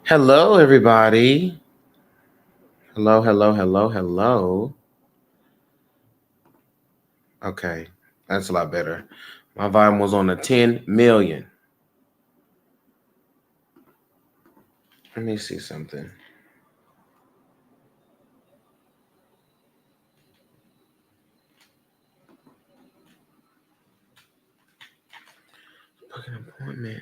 Hello, everybody. Hello, hello, hello, hello. Okay, that's a lot better. My volume was on a 10 million. Let me see something. Book an appointment.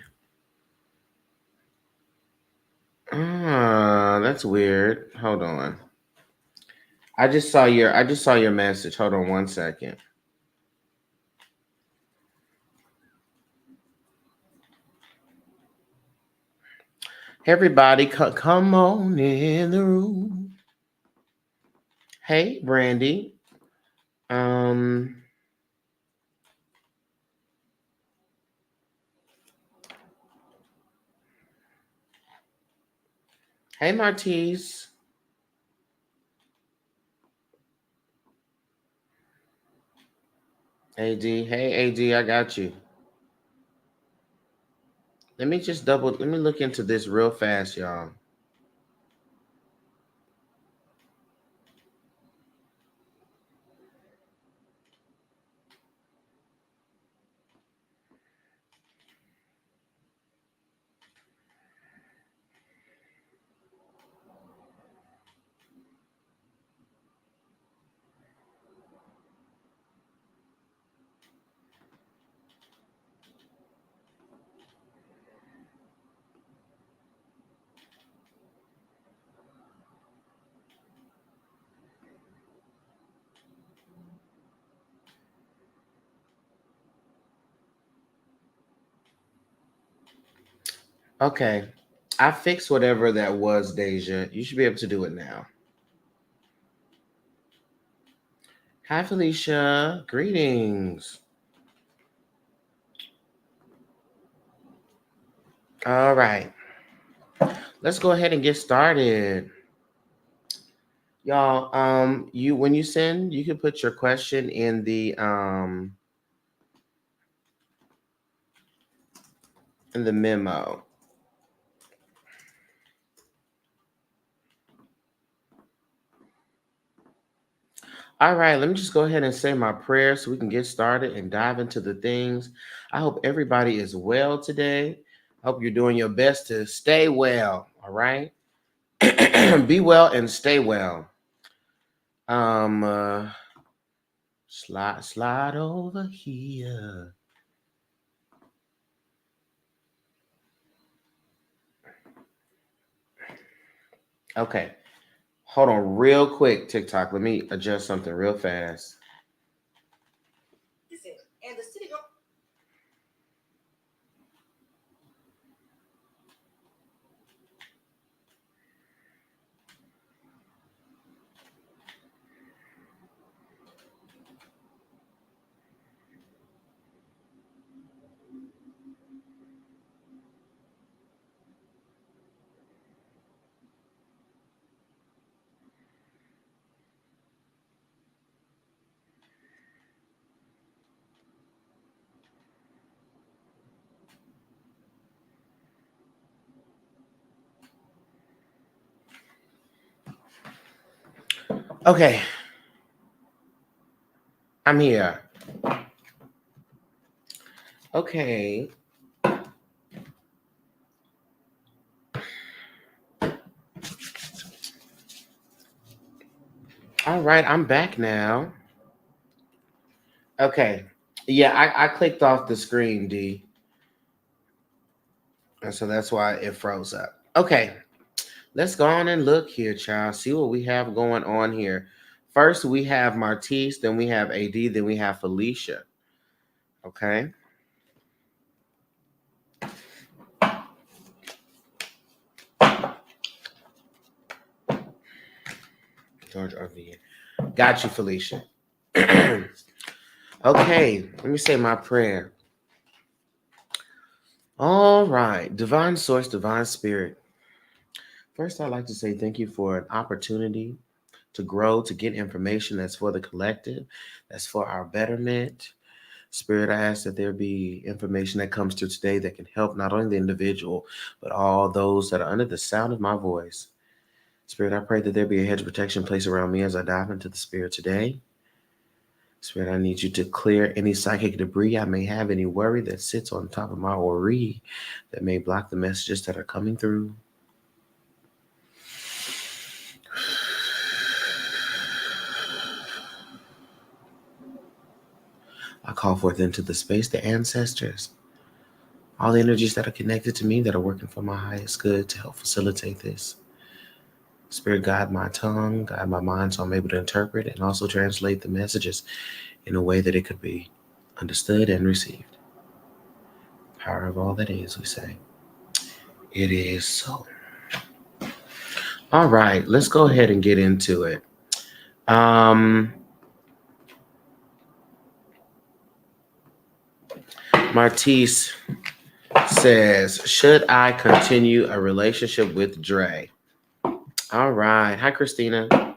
That's weird. Hold on. I just saw your message. Hold on 1 second. Everybody, come on in the room. Hey, Brandy. Um, hey, Martise. AD. Hey, AD. I got you. Let me look into this real fast, y'all. Okay. I fixed whatever that was, Deja. You should be able to do it now. Hi, Felicia. Greetings. All right. Let's go ahead and get started. Y'all, you when you send, you can put your question in the memo. All right, let me just go ahead and say my prayer so we can get started and dive into the things. I hope everybody is well today. I hope you're doing your best to stay well. All right. Be well and stay well. Um, uh, slide over here. Okay, hold on real quick, TikTok. Let me adjust something real fast. Okay, I'm here. Okay, all right, I'm back now. Okay, yeah, I clicked off the screen, D, and so that's why it froze up. Okay, let's go on and look here, child. See what we have going on here. First, we have Martise, then we have AD, then we have Felicia. Okay. George RV. Got you, Felicia. Okay, let me say my prayer. All right, divine source, divine spirit. First, I'd like to say thank you for an opportunity to grow, to get information that's for the collective, that's for our betterment. Spirit, I ask that there be information that comes through today that can help not only the individual, but all those that are under the sound of my voice. Spirit, I pray that there be a hedge of protection placed around me as I dive into the Spirit today. Spirit, I need you to clear any psychic debris I may have, any worry that sits on top of my ori that may block the messages that are coming through. I call forth into the space the ancestors, all the energies that are connected to me that are working for my highest good to help facilitate this. Spirit, guide my tongue, guide my mind so I'm able to interpret and also translate the messages in a way that it could be understood and received. Power of all that is, we say. It is so. All right, let's go ahead and get into it. Martise says, should I continue a relationship with Dre? All right. Hi, Christina.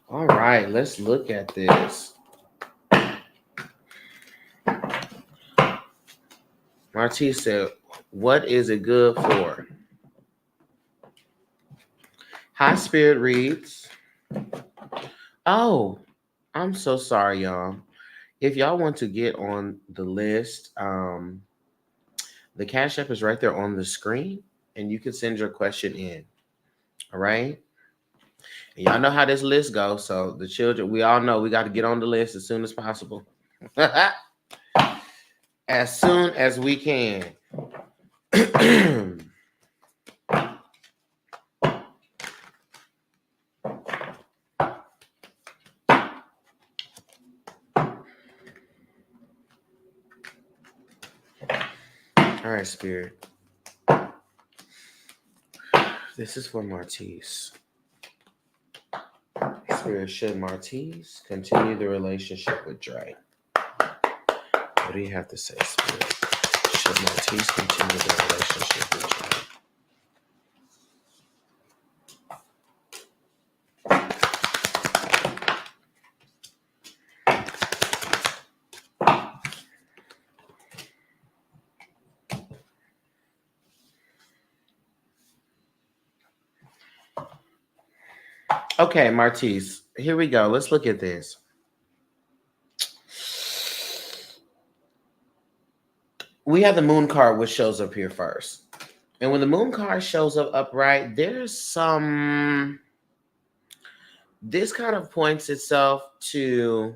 All right, let's look at this. Martise said, what is it good for? High Spirit reads, oh, I'm so sorry, y'all. If y'all want to get on the list, the Cash App is right there on the screen, and you can send your question in. All right. And y'all know how this list goes. So the children, we all know we got to get on the list as soon as possible. As soon as we can. All right, Spirit. This is for Martise. Spirit, should Martise continue the relationship with Dre? What do you have to say, Spirit? Should Martise continue the relationship with Dre? Okay, Martise, here we go. Let's look at this. We have the moon card, which shows up here first. And when the moon card shows up upright, there's some, this kind of points itself to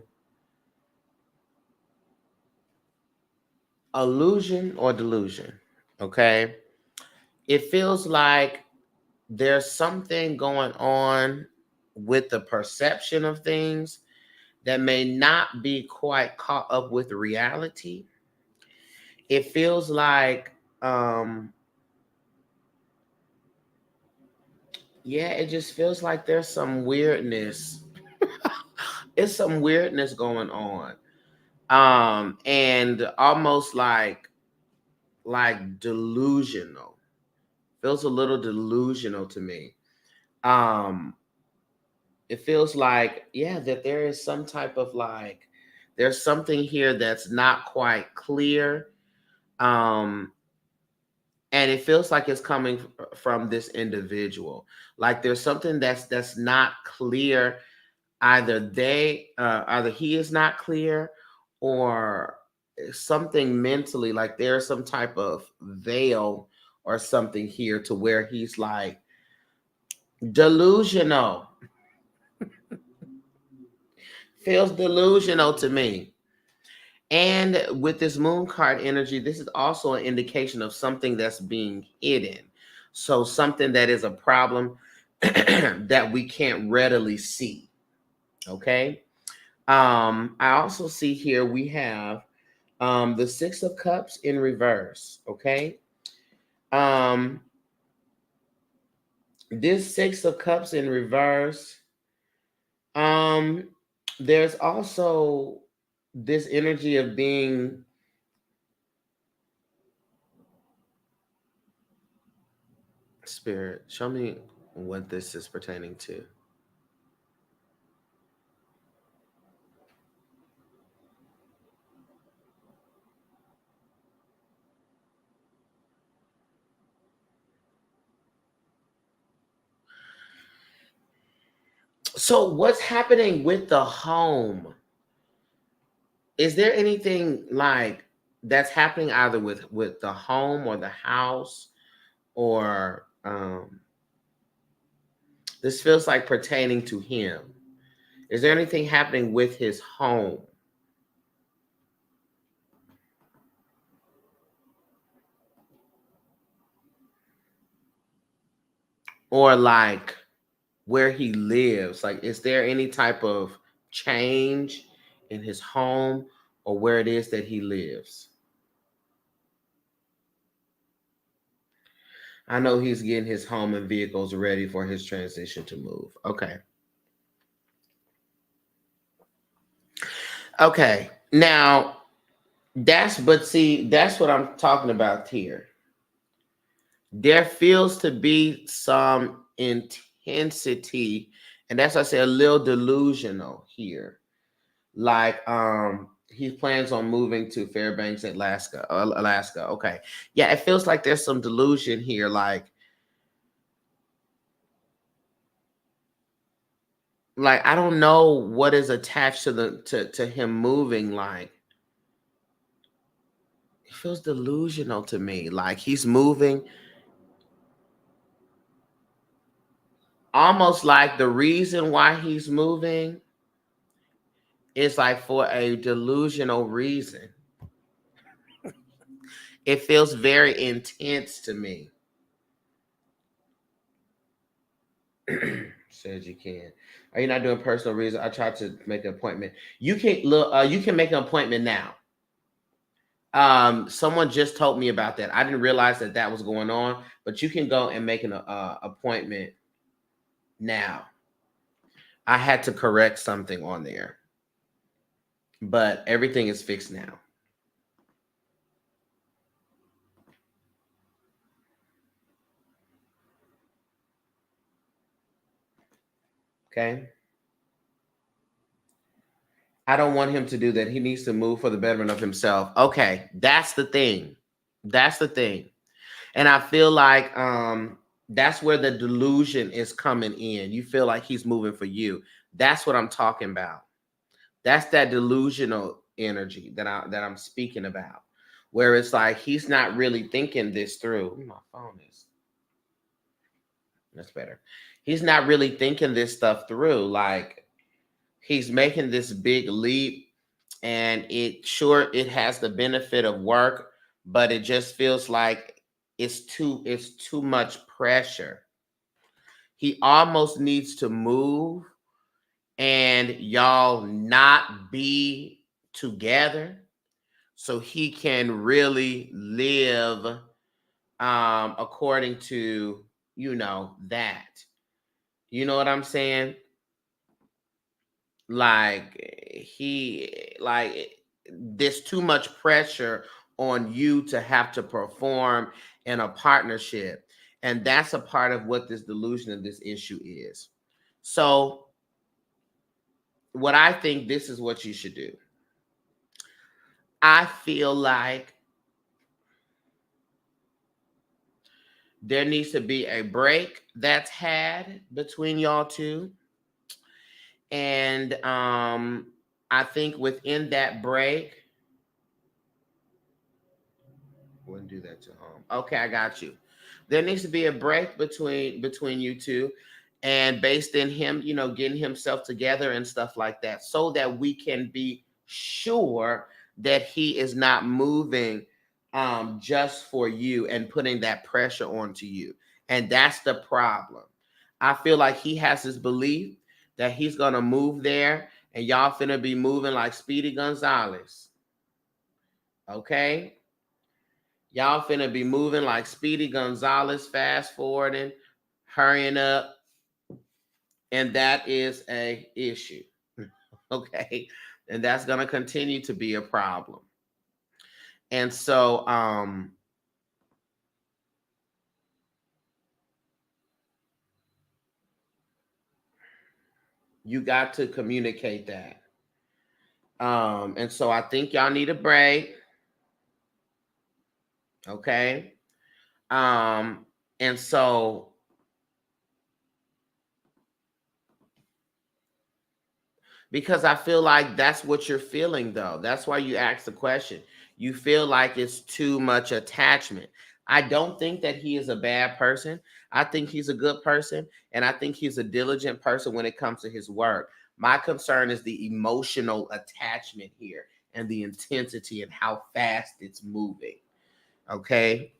illusion or delusion. Okay. It feels like there's something going on with the perception of things that may not be quite caught up with reality. It feels like, yeah, it just feels like there's some weirdness. It's some weirdness going on. And almost like delusional. Feels a little delusional to me. Um, it feels like, yeah, that there is some type of like, there's something here that's not quite clear. Um, and it feels like it's coming from this individual. Like there's something that's not clear. Either he is not clear, or something mentally, like there's some type of veil or something here to where he's like delusional. Feels delusional to me. And with this moon card energy, this is also an indication of something that's being hidden. So something that is a problem that we can't readily see. Okay. I also see here we have the Six of Cups in reverse. Okay. Um, this Six of Cups in reverse. Um, there's also this energy of being, Spirit, show me what this is pertaining to. So what's happening with the home? Is there anything like that's happening either with the home or the house, or this feels like pertaining to him? Is there anything happening with his home, or like where he lives? Like, is there any type of change in his home or where it is that he lives? I know he's getting his home and vehicles ready for his transition to move. Okay. Okay. Now, that's what I'm talking about here. There feels to be some intensity, and that's why I say a little delusional here. Like, he plans on moving to Fairbanks, Alaska. Okay. Yeah, it feels like there's some delusion here. Like I don't know what is attached to to him moving. Like, it feels delusional to me. Like he's moving, almost like the reason why he's moving is like for a delusional reason. It feels very intense to me. Says you can. Are you not doing personal reason? I tried to make an appointment. You can look. You can make an appointment now. Someone just told me about that. I didn't realize that that was going on, but you can go and make an appointment now. I had to correct something on there, but everything is fixed now. Okay. I don't want him to do that. He needs to move for the betterment of himself. Okay, that's the thing. That's the thing. And I feel like that's where the delusion is coming in. You feel like he's moving for you. That's what I'm talking about. That's that delusional energy that I'm speaking about. Where it's like he's not really thinking this through. My phone is that's better. He's not really thinking this stuff through. Like he's making this big leap, and it has the benefit of work, but it just feels like it's too much pressure. He almost needs to move and y'all not be together so he can really live according to that. You know what I'm saying? Like there's too much pressure on you to have to perform in a partnership, and that's a part of what this delusion of this issue is. So what I think, this is what you should do. I feel like there needs to be a break that's had between y'all two, and I think within that break, wouldn't do that to home. Okay, I got you. There needs to be a break between you two, and based in him, getting himself together and stuff like that, so that we can be sure that he is not moving just for you and putting that pressure onto you. And that's the problem. I feel like he has this belief that he's gonna move there, and y'all finna be moving like Speedy Gonzalez. Okay? Y'all finna be moving like Speedy Gonzalez, fast forwarding, hurrying up, and that is a issue. Okay, and that's gonna continue to be a problem. And so, you got to communicate that. And so I think y'all need a break. Okay. Um, and so, Because I feel like that's what you're feeling, though. That's why you asked the question. You feel like it's too much attachment. I don't think that he is a bad person. I think he's a good person. And I think he's a diligent person when it comes to his work. My concern is the emotional attachment here and the intensity and how fast it's moving. Okay.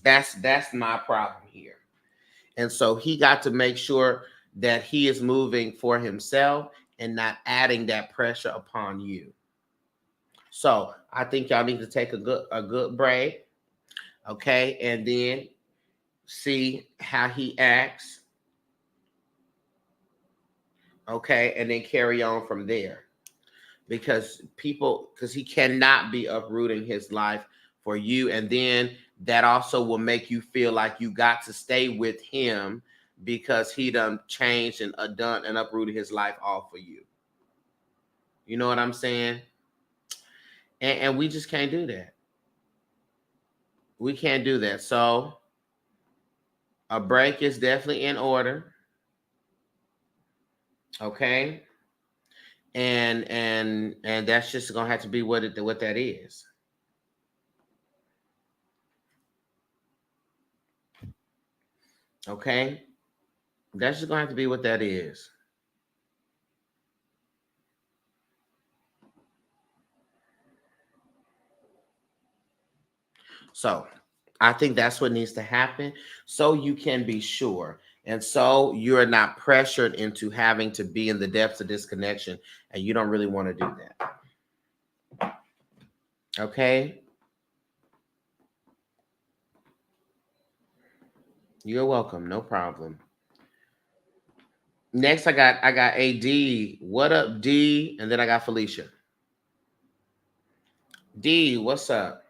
That's my problem here. And so he got to make sure that he is moving for himself and not adding that pressure upon you. So I think y'all need to take a good break, okay, and then see how he acts, okay, and then carry on from there. Because he cannot be uprooting his life for you, and then that also will make you feel like you got to stay with him because he done changed and done and uprooted his life all for you. You know what I'm saying? And we just can't do that. We can't do that. So a break is definitely in order. Okay. And that's just gonna have to be what that is. Okay. That's just gonna have to be what that is. So I think that's what needs to happen so you can be sure. And so you're not pressured into having to be in the depths of this connection and you don't really want to do that. Okay. You're welcome. No problem. Next I got AD. What up, D? And then I got Felicia. D, what's up?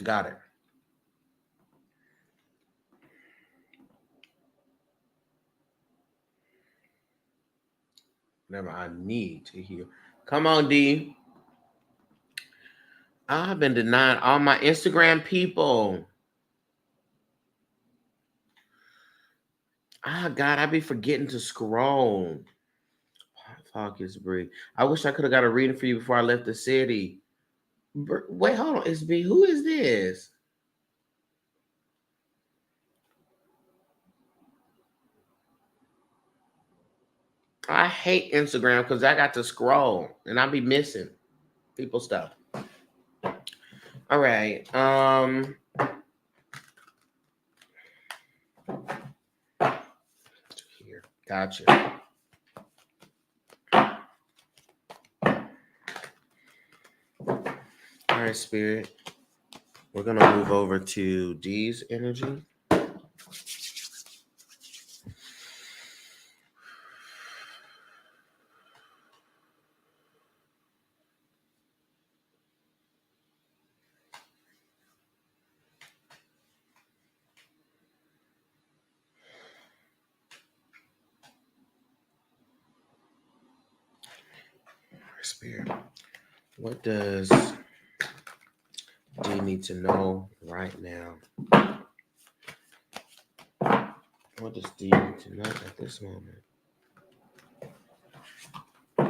Got it. Whatever I need to hear. Come on, D. I've been denying all my Instagram people. Ah, God, I be forgetting to scroll. Fuck is Bree. I wish I could have got a reading for you before I left the city. Wait, hold on. It's B. Who is this? I hate Instagram because I got to scroll and I be missing people stuff. All right. Here. Gotcha. All right, Spirit. We're gonna move over to D's energy. All right, Spirit. What does D need to know right now? What does D need to know at this moment? D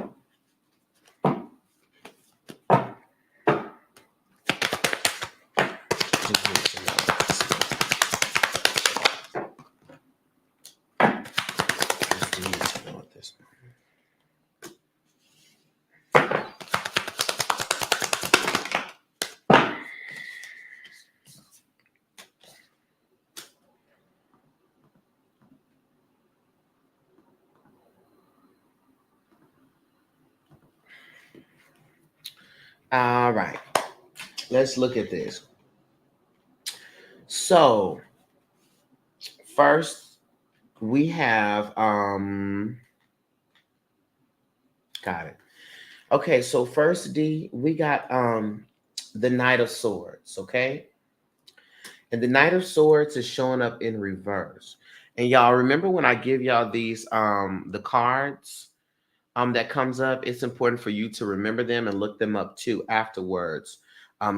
needs to know at this moment. What does D need to know at this moment? All right. Let's look at this. So first we have got it. Okay, so first D, we got the Knight of Swords, okay? And the Knight of Swords is showing up in reverse. And y'all remember when I give y'all these the cards that comes up, it's important for you to remember them and look them up too afterwards.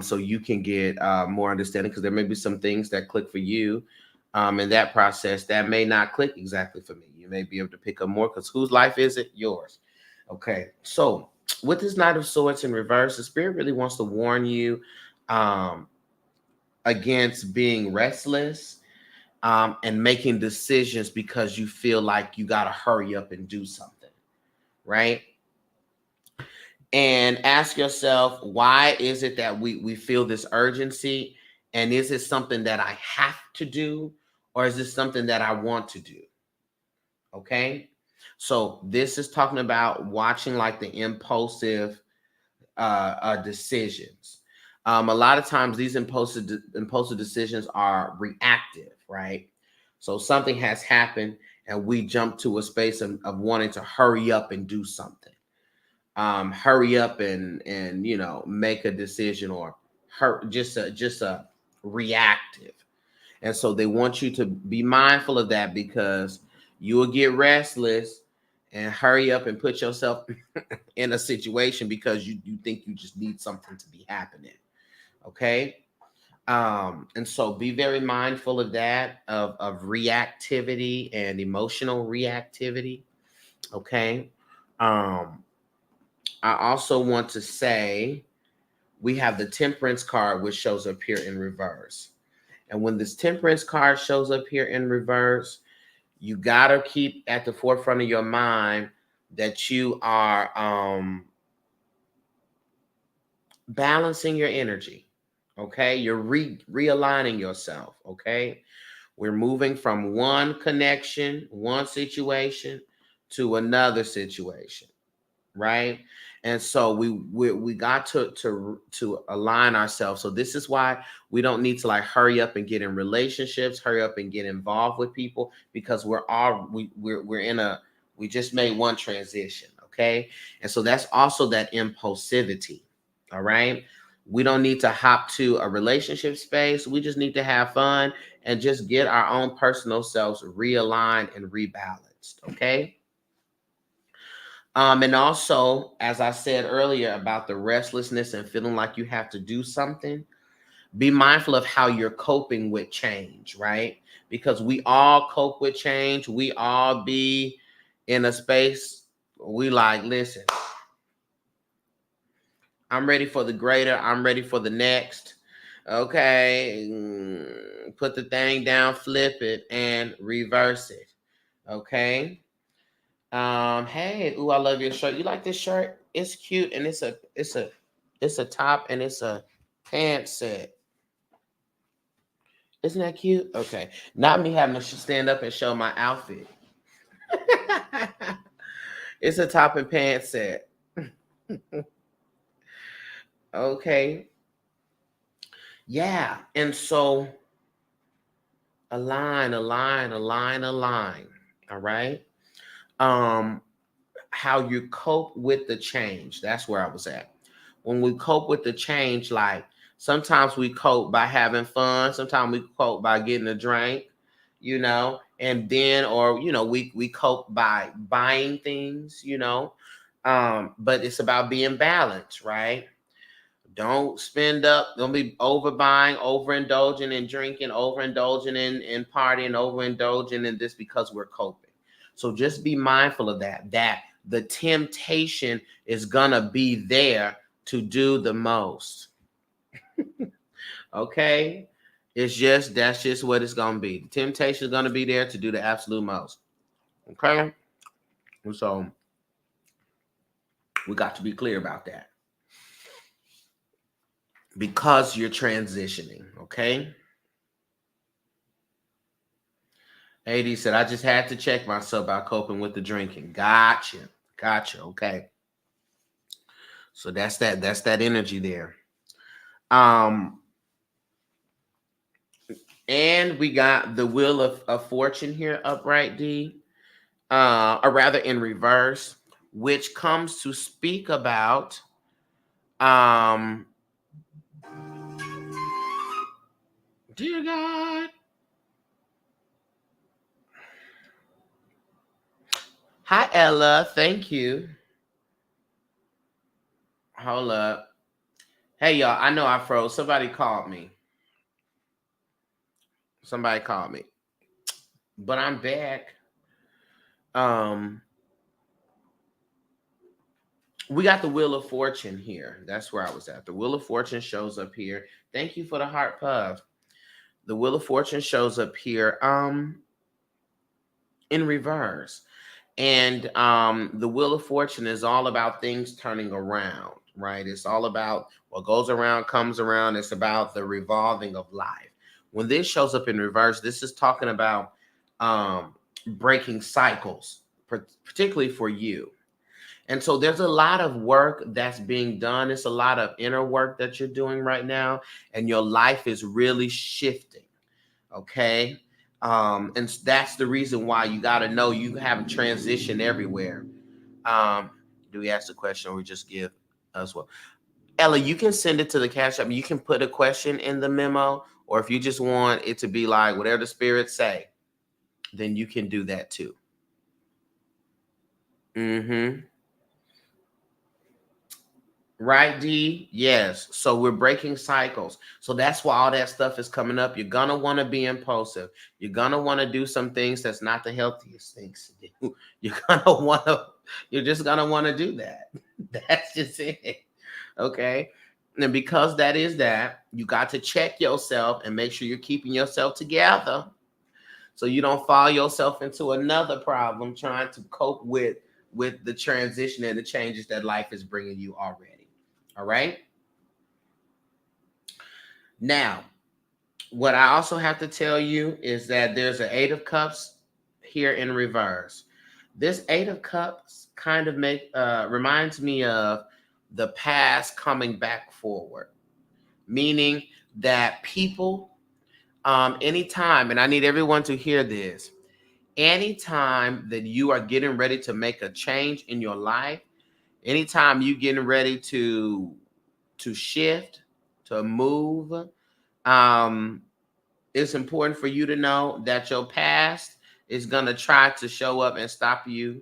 So you can get more understanding, because there may be some things that click for you in that process that may not click exactly for me. You may be able to pick up more, because whose life is it? Yours. Okay. So with this Knight of Swords in reverse, the spirit really wants to warn you um, against being restless and making decisions because you feel like you got to hurry up and do something, right? And ask yourself, why is it that we feel this urgency? And is it something that I have to do, or is it something that I want to do? Okay. So this is talking about watching like the impulsive decisions. A lot of times these impulsive decisions are reactive, right? So something has happened and we jump to a space of wanting to hurry up and do something. Hurry up and make a decision, or just a reactive. And so they want you to be mindful of that, because you will get restless and hurry up and put yourself in a situation because you think you just need something to be happening. Okay. And so be very mindful of that, of reactivity and emotional reactivity. Okay. Um, I also want to say we have the Temperance card, which shows up here in reverse. And when this Temperance card shows up here in reverse, you got to keep at the forefront of your mind that you are balancing your energy. Okay. You're realigning yourself. Okay. We're moving from one connection, one situation to another situation, right? And so we got to align ourselves. So this is why we don't need to like hurry up and get in relationships, hurry up and get involved with people, because we just made one transition. Okay. And so that's also that impulsivity. All right. We don't need to hop to a relationship space. We just need to have fun and just get our own personal selves realigned and rebalanced. Okay. And also, as I said earlier about the restlessness and feeling like you have to do something, be mindful of how you're coping with change, right? Because we all cope with change. We all be in a space we like, listen, I'm ready for the greater, I'm ready for the next. Okay. Put the thing down, flip it, and reverse it. Okay. Hey, ooh, I love your shirt. You like this shirt? It's cute, and it's a top and it's a pants set. Isn't that cute? Okay. Not me having to stand up and show my outfit. It's a top and pants set. Okay. Yeah. And so align, align, align, align. All right. Um, how you cope with the change. That's where I was at. When we cope with the change, like sometimes we cope by having fun, sometimes we cope by getting a drink, and then or we cope by buying things, but it's about being balanced, right? Don't spend up, don't be overbuying, overindulging in drinking, overindulging in partying, overindulging in this because we're coping. So just be mindful of that the temptation is gonna be there to do the most. Okay. That's just what it's gonna be. The temptation is gonna be there to do the absolute most. Okay. So we got to be clear about that because you're transitioning. Okay. AD said, I just had to check myself about coping with the drinking. Gotcha. Gotcha. Okay. So that's that energy there. Um, and we got the wheel of fortune here upright D, or rather in reverse, which comes to speak about um dear God. Hi Ella, thank you. Hold up. Hey y'all, I know I froze. Somebody called me. Somebody called me. But I'm back. Um we got the Wheel of Fortune here. That's where I was at. The Wheel of Fortune shows up here. Thank you for the heart puff. The Wheel of Fortune shows up here in reverse. And the Wheel of Fortune is all about things turning around, right? It's all about what goes around comes around. It's about the revolving of life. When this shows up in reverse, this is talking about um, breaking cycles, particularly for you. And so there's a lot of work that's being done. It's a lot of inner work that you're doing right now, and your life is really shifting. Okay. And that's the reason why you got to know you have a transition everywhere. Um, do we ask the question or we just give as well? Ella, you can send it to the cash app. You can put a question in the memo, or if you just want it to be like whatever the spirits say, then you can do that too. Mm-hmm. Right, D? Yes. So we're breaking cycles. So that's why all that stuff is coming up. You're gonna want to be impulsive. You're gonna want to do some things that's not the healthiest things to do. You're gonna want to. You're just gonna want to do that. That's just it. Okay. And because that is that, you got to check yourself and make sure you're keeping yourself together, so you don't fall yourself into another problem trying to cope with the transition and the changes that life is bringing you already. All right. Now, what I also have to tell you is that there's an Eight of Cups here in reverse. This Eight of Cups kind of reminds me of the past coming back forward, meaning that people, anytime, and I need everyone to hear this, anytime that you are getting ready to make a change in your life, anytime you getting ready to shift, to move, um, it's important for you to know that your past is going to try to show up and stop you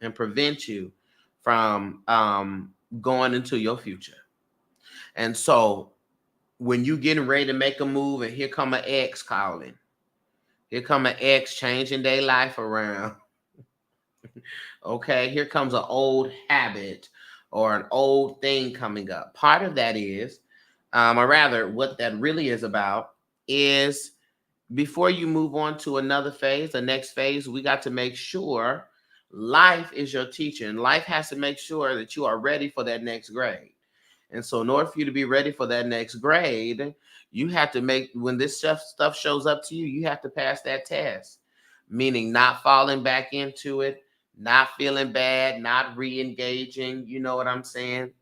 and prevent you from going into your future. And so when you getting ready to make a move and here come an ex calling, here come an ex changing their life around. Okay, here comes an old habit or an old thing coming up. Part of that is, or rather, what that really is about is before you move on to another phase, the next phase, we got to make sure life is your teacher, and life has to make sure that you are ready for that next grade. And so, in order for you to be ready for that next grade, you have to make when this stuff shows up to you, you have to pass that test, meaning not falling back into it, not feeling bad, not re-engaging. You know what I'm saying?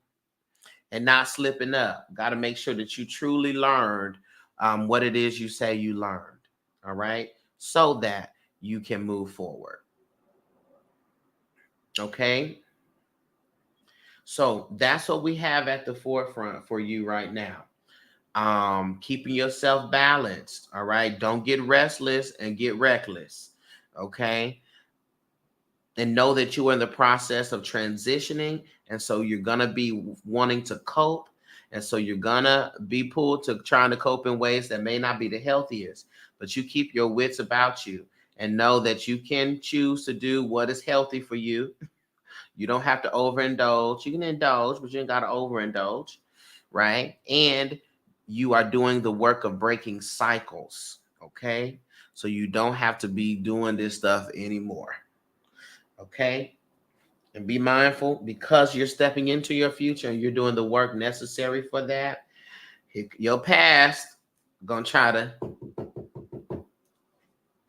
And not slipping up. Got to make sure that you truly learned what it is you say you learned. All right. So that you can move forward. Okay. So that's what we have at the forefront for you right now. Keeping yourself balanced. All right. Don't get restless and get reckless. Okay. And know that you are in the process of transitioning. And so you're going to be wanting to cope. And so you're going to be pulled to trying to cope in ways that may not be the healthiest, but you keep your wits about you and know that you can choose to do what is healthy for you. You don't have to overindulge. You can indulge, but you ain't got to overindulge. Right. And you are doing the work of breaking cycles. Okay. So you don't have to be doing this stuff anymore. Okay. And be mindful because you're stepping into your future and you're doing the work necessary for that. Your past gonna try to,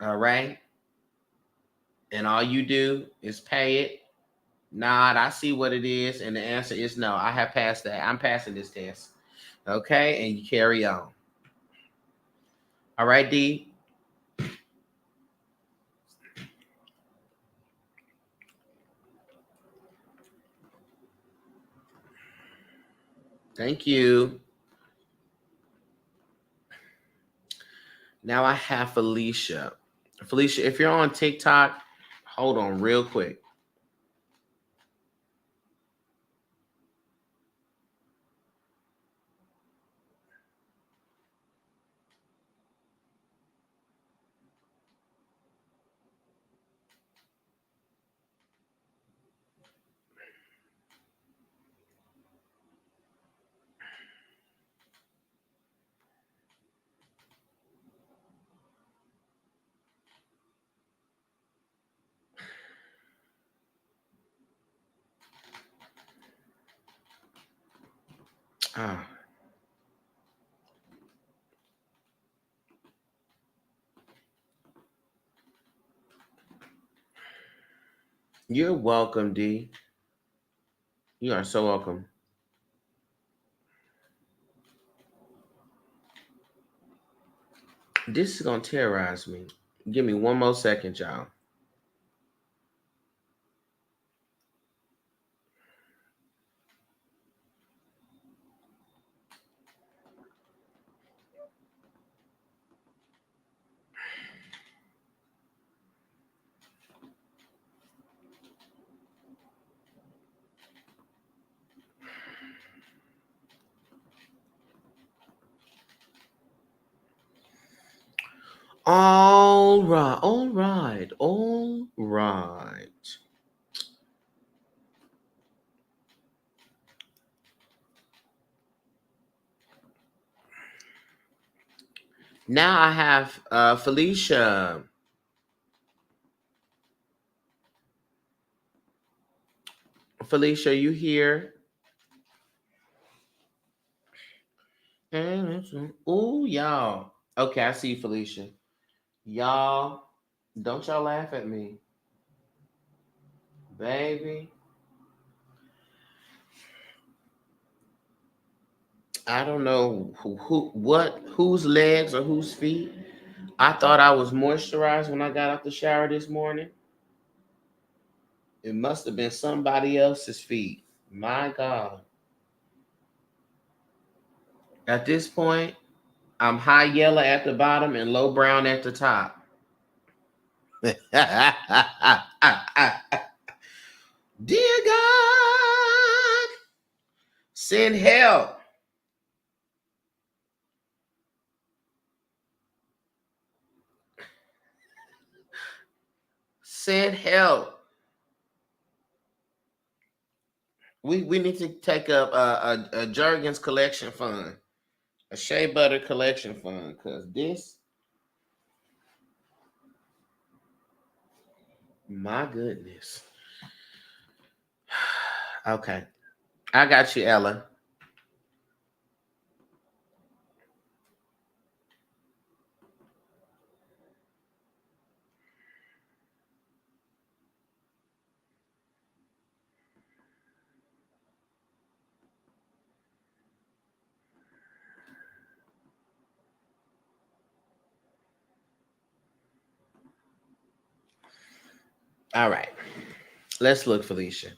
all right. And all you do is pay it Nah, I see what it is, and the answer is no. I have passed that. I'm passing this test. Okay, and you carry on. All right, D. Thank you. Now I have Felicia. Felicia, if you're on TikTok, hold on real quick. Ah, you're welcome, D. You are so welcome. This is gonna terrorize me. Give me one more second, y'all. All right, all right, all right. Now I have Felicia. Felicia, you here? Ooh, y'all. Okay, I see you, Felicia. Y'all, don't y'all laugh at me, baby. I don't know whose legs or whose feet. I thought I was moisturized when I got out the shower this morning. It must have been somebody else's feet. My God. At this point, I'm high yellow at the bottom and low brown at the top. Dear God, send help. Send help. We need to take up a Jergens collection fund, a shea butter collection fund, because this, my goodness. Okay, I got you, Ella. All right, let's look, Felicia.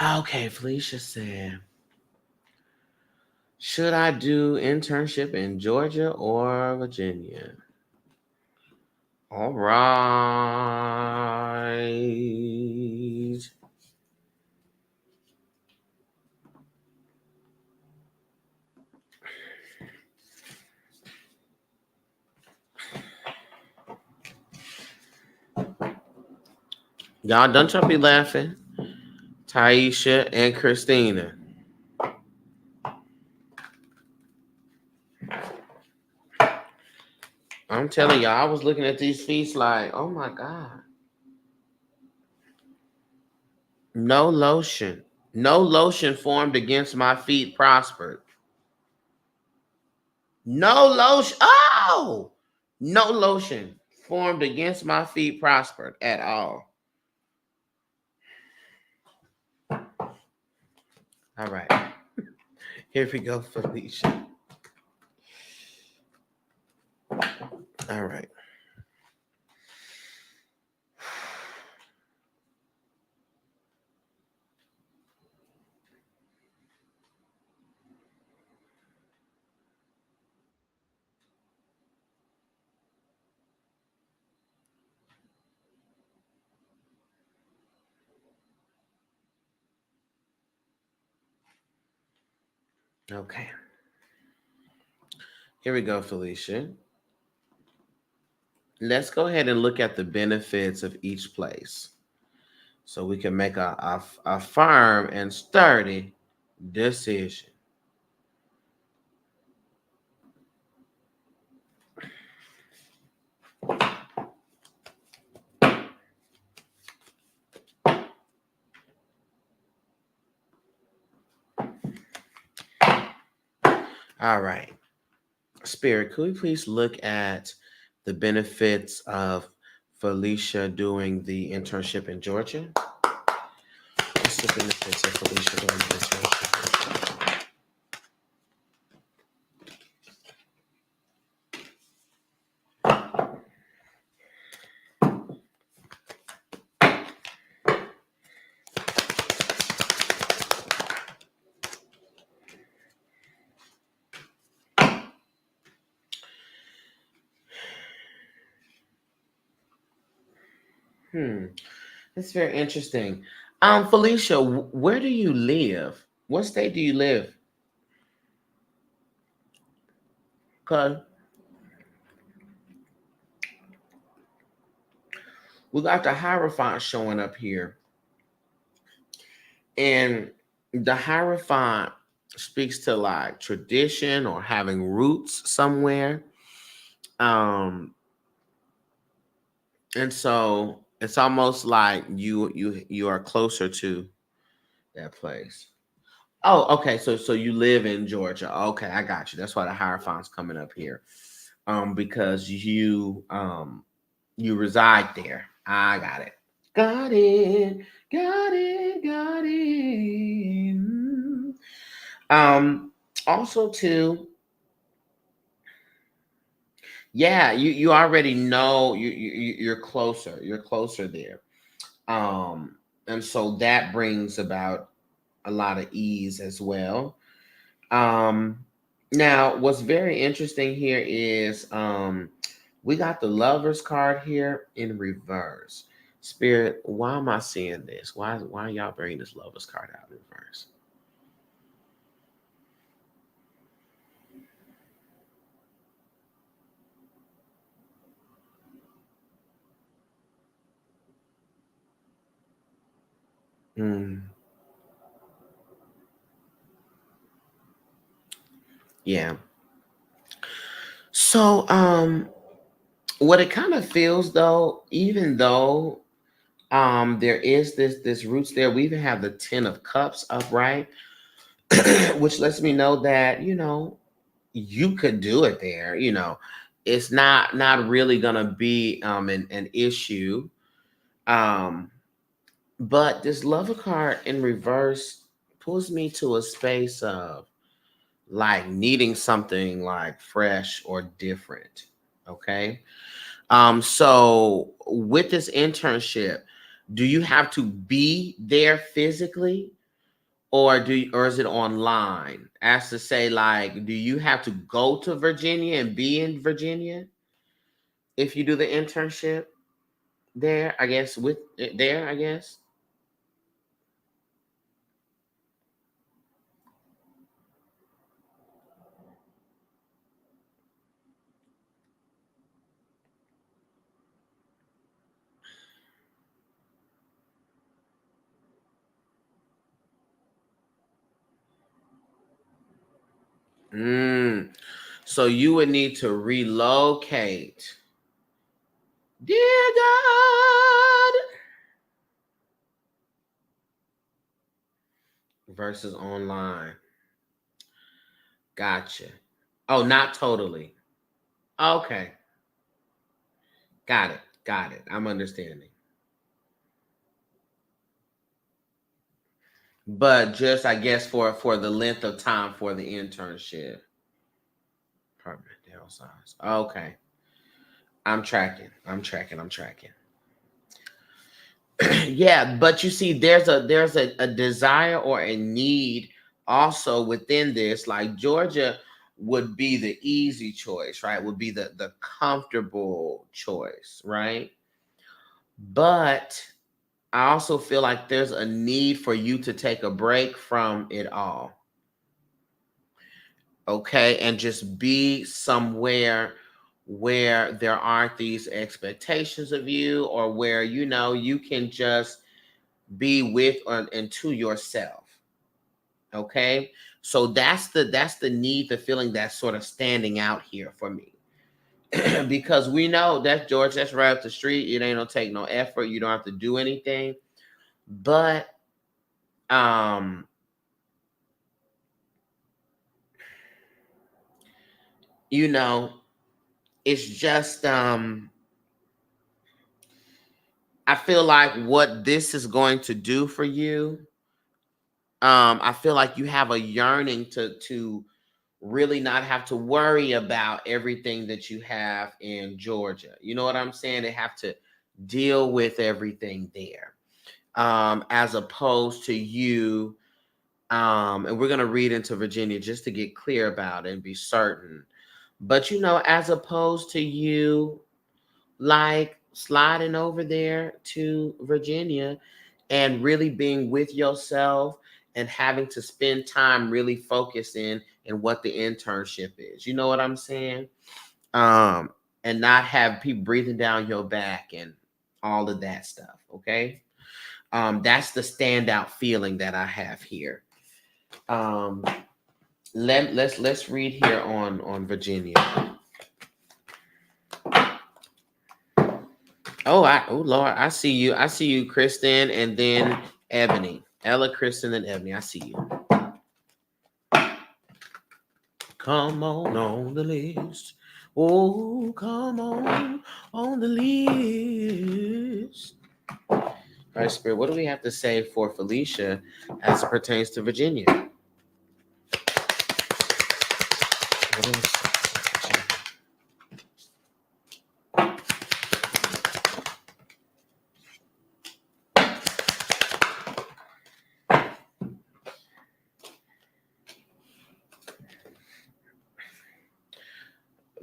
Okay, Felicia said, should I do internship in Georgia or Virginia? All right. Y'all, don't y'all be laughing. Taisha and Christina. I'm telling y'all, I was looking at these feet like, oh my God. No lotion. No lotion formed against my feet prospered. No lotion. Oh, no lotion formed against my feet prospered at all. All right. Here we go, Felicia. All right. Okay. Here we go, Felicia. Let's go ahead and look at the benefits of each place so we can make a firm and sturdy decision. All right. Spirit, could we please look at the benefits of Felicia doing the internship in Georgia? What's the benefits of Felicia doing the internship? Hmm, that's very interesting. Felicia, where do you live? What state do you live? Cause we got the Hierophant showing up here, and the Hierophant speaks to like tradition or having roots somewhere. Um, and so it's almost like you are closer to that place. Oh, okay. So you live in Georgia. Okay, I got you. That's why the Hierophant's coming up here. Because you reside there. I got it. Got it. Got it. Got it. Um, Also too, yeah, you already know you're closer. You're closer there. And so that brings about a lot of ease as well. Um, Now, what's very interesting here is we got the lovers card here in reverse. Spirit, why am I seeing this? Why are y'all bringing this lovers card out in reverse? Mm, yeah. So, what it kind of feels though, even though there is this roots there, we even have the 10 of cups upright, which lets me know that you could do it there. It's not really gonna be an issue. um but this lover card in reverse pulls me to a space of like needing something like fresh or different. Okay. So with this internship, do you have to be there physically, or is it online? As to say, like, do you have to go to Virginia and be in Virginia if you do the internship there? I guess with there, I guess. Mm. So you would need to relocate. Dear God. Versus online. Gotcha. Oh, not totally. Okay. Got it. Got it. I'm understanding. But just I guess for the length of time for the internship. Permanent downsize. Okay. I'm tracking. I'm tracking. I'm tracking. Yeah, but you see, there's a desire or a need also within this. Like Georgia would be the easy choice, right? Would be the comfortable choice, right? But I also feel like there's a need for you to take a break from it all, okay? And just be somewhere where there aren't these expectations of you, or where you can just be with and to yourself. Okay. So that's the need, the feeling that's sort of standing out here for me. Because we know that's George, that's right up the street. It ain't gonna take no effort. You don't have to do anything. But um, you know, it's just I feel like what this is going to do for you, I feel like you have a yearning to really not have to worry about everything that you have in Georgia. You know what I'm saying? They have to deal with everything there. As opposed to you, and we're gonna read into Virginia just to get clear about it and be certain. But as opposed to you like sliding over there to Virginia and really being with yourself and having to spend time really focusing in what the internship is. You know what I'm saying? Um, and not have people breathing down your back and all of that stuff. Okay. That's the standout feeling that I have here. Um, let's read here on Virginia. Oh Lord, I see you. I see you, Kristen, and then Ebony. Ella, Kristen, and Ebony. I see you. Come on the list. Oh, come on the list. All right, Spirit. What do we have to say for Felicia as it pertains to Virginia?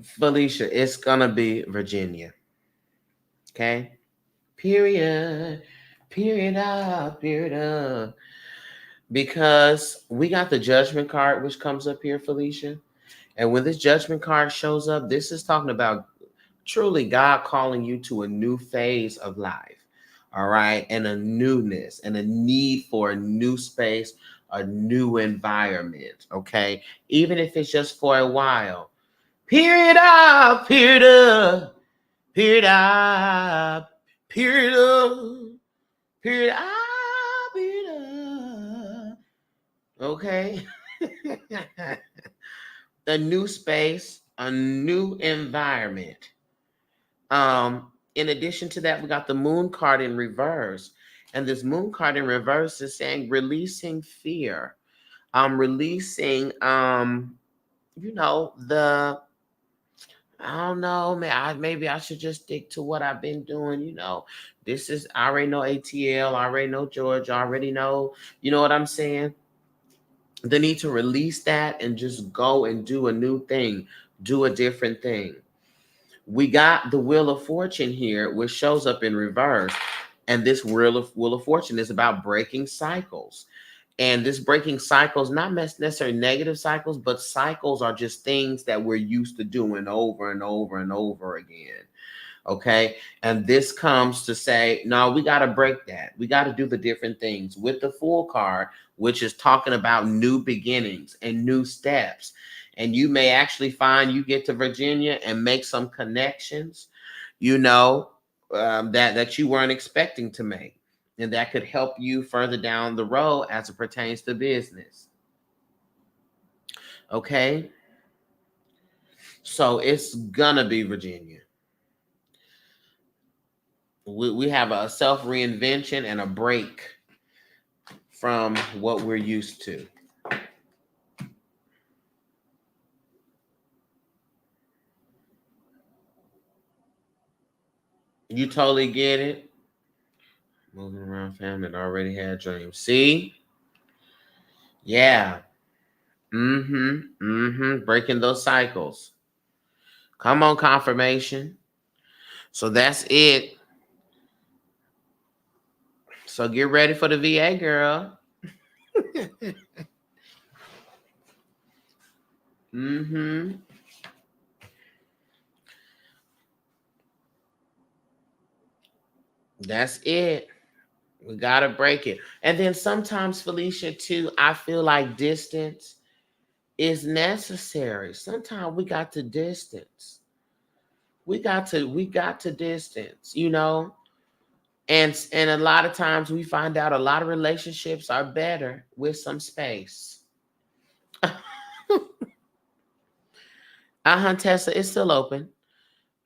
Felicia, it's gonna be Virginia. Okay. Period. Period up. Period up. Because we got the judgment card, which comes up here, Felicia. And when this judgment card shows up, this is talking about truly God calling you to a new phase of life. All right. And a newness and a need for a new space, a new environment. Okay. Even if it's just for a while. Period up. Period up. Period up. Period up. Period up. Period up. Okay. A new space, a new environment. In addition to that, we got the moon card in reverse. And this moon card in reverse is saying releasing fear. Releasing the I don't know, man. Maybe I should just stick to what I've been doing. This is I already know ATL, I already know George, I already know, you know what I'm saying? The need to release that and just go and do a new thing, do a different thing. We got the Wheel of Fortune here, which shows up in reverse. And this Wheel of Fortune is about breaking cycles. And this breaking cycles, not necessarily negative cycles, but cycles are just things that we're used to doing over and over and over again. Okay. And this comes to say, no, we got to break that. We got to do the different things with the Fool card, which is talking about new beginnings and new steps. And you may actually find you get to Virginia and make some connections, that you weren't expecting to make. And that could help you further down the road as it pertains to business. Okay. So it's gonna be Virginia. We have a self reinvention and a break from what we're used to. You totally get it. Moving around family that already had dreams. See? Yeah. Mm-hmm. Mm-hmm. Breaking those cycles. Come on, confirmation. So that's it. So get ready for the VA, girl. Mm-hmm. That's it. We gotta break it. And then sometimes, Felicia, too, I feel like distance is necessary. Sometimes we got to distance. We got to distance, And a lot of times we find out a lot of relationships are better with some space. Tessa, it's still open.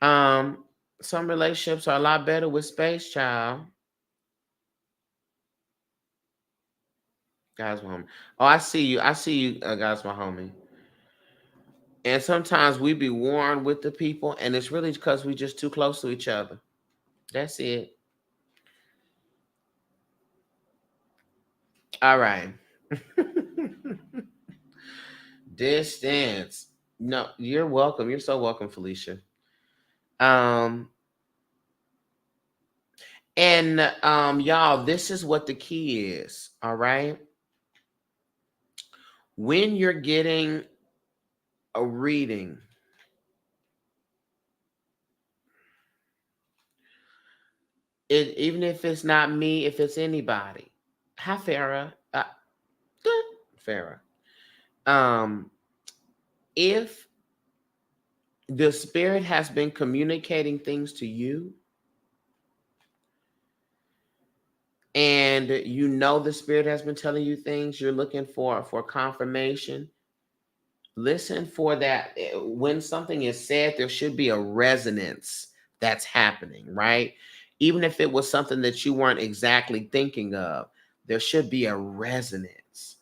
Um, some relationships are a lot better with space, child. Guys, my homie. Oh, I see you. I see you, guys, my homie. And sometimes we be worn with the people, and it's really because we just too close to each other. That's it. All right. Distance. No, you're welcome. You're so welcome, Felicia. Um, and y'all, this is what the key is. All right. When you're getting a reading, even if it's not me, if it's anybody. Hi, Farah. Farah. Um, if the spirit has been communicating things to you, and you know the spirit has been telling you things you're looking for confirmation, listen for that. When something is said, there should be a resonance that's happening, right? Even if it was something that you weren't exactly thinking of, there should be a resonance.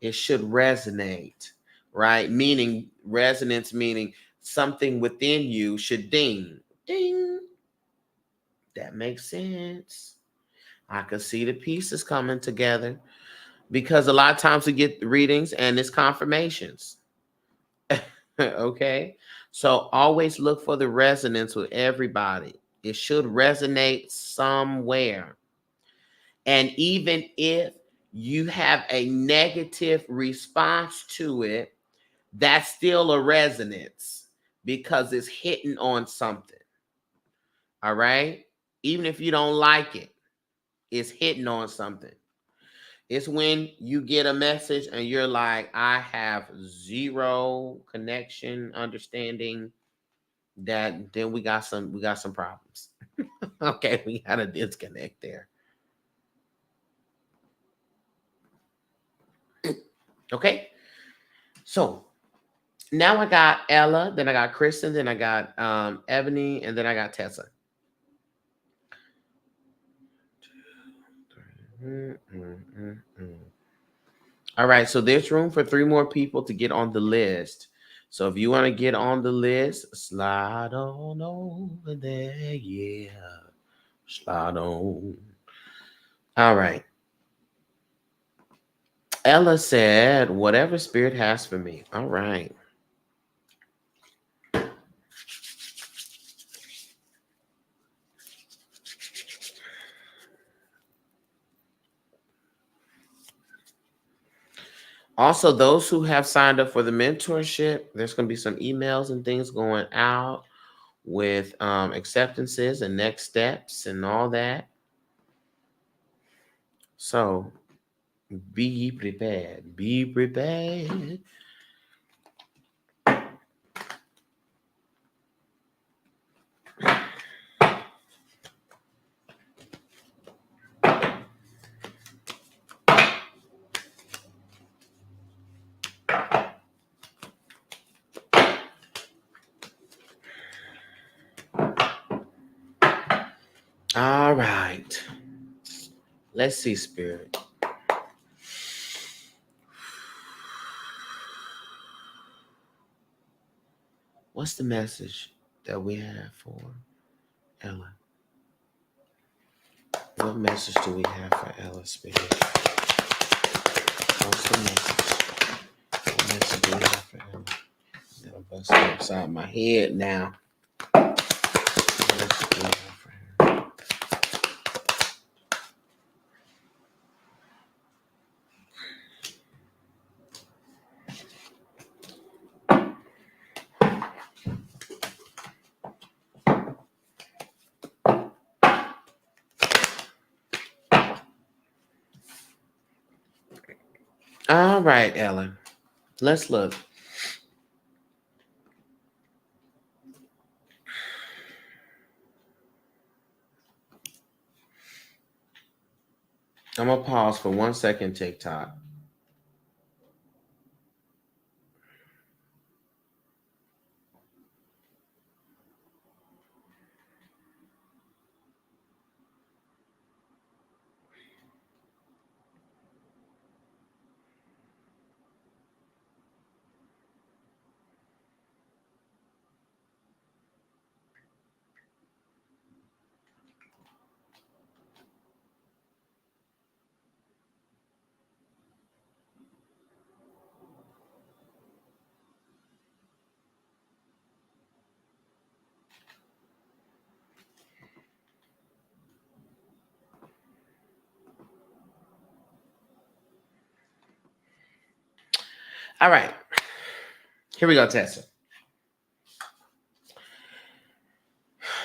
It should resonate, right? Meaning resonance, meaning something within you should ding ding. That makes sense. I can see the pieces coming together, because a lot of times we get readings and it's confirmations. Okay. So always look for the resonance with everybody. It should resonate somewhere. And even if you have a negative response to it, that's still a resonance because it's hitting on something. All right. Even if you don't like it, it's hitting on something. It's when you get a message and you're like, I have zero connection, understanding, that then we got some problems. Okay, we got a disconnect there. Okay. So now I got Ella, then I got Kristen, then I got Ebony, and then I got Tessa. Mm, mm, mm, mm. All right, so there's room for 3 more people to get on the list. So if you want to get on the list, slide on over there. Yeah. Slide on. All right. Ella said, whatever spirit has for me. All right. Also, those who have signed up for the mentorship, there's going to be some emails and things going out with acceptances and next steps and all that. So be prepared. Be prepared. All right. Let's see, Spirit. What's the message that we have for Ella? What message do we have for Ella, Spirit? What's the message? What message do we have for Ella? That'll bust upside my head now. What message do we have for her? All right, Ella. Let's look. I'm gonna pause for 1 second, TikTok. All right. Here we go, Tessa.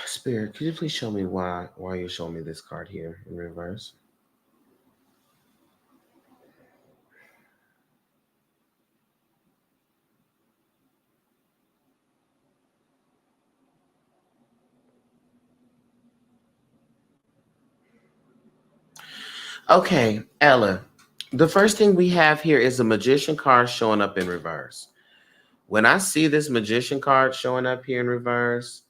Spirit, could you please show me why you're showing me this card here in reverse? Okay, Ella. The first thing we have here is a magician card showing up in reverse. When I see this magician card showing up here in reverse,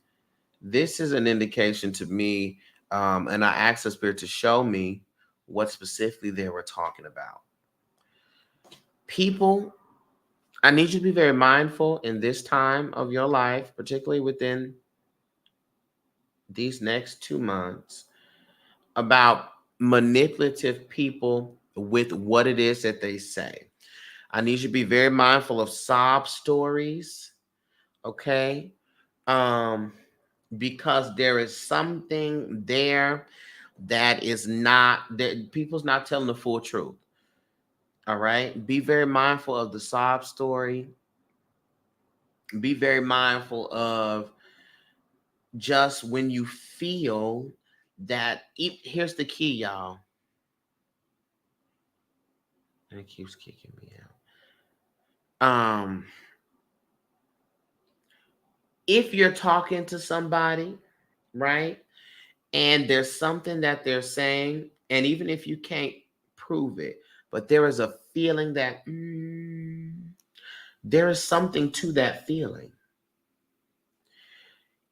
this is an indication to me, and I asked the spirit to show me what specifically they were talking about. People, I need you to be very mindful in this time of your life, particularly within these next 2 months, about manipulative people with what it is that they say. I need you to be very mindful of sob stories, okay? Because there is something there that is not, that people's not telling the full truth. All right. Be very mindful of the sob story. Be very mindful of just when you feel that. Here's the key, y'all. And it keeps kicking me out. If you're talking to somebody, right, and there's something that they're saying, and even if you can't prove it, but there is a feeling that there is something to that feeling.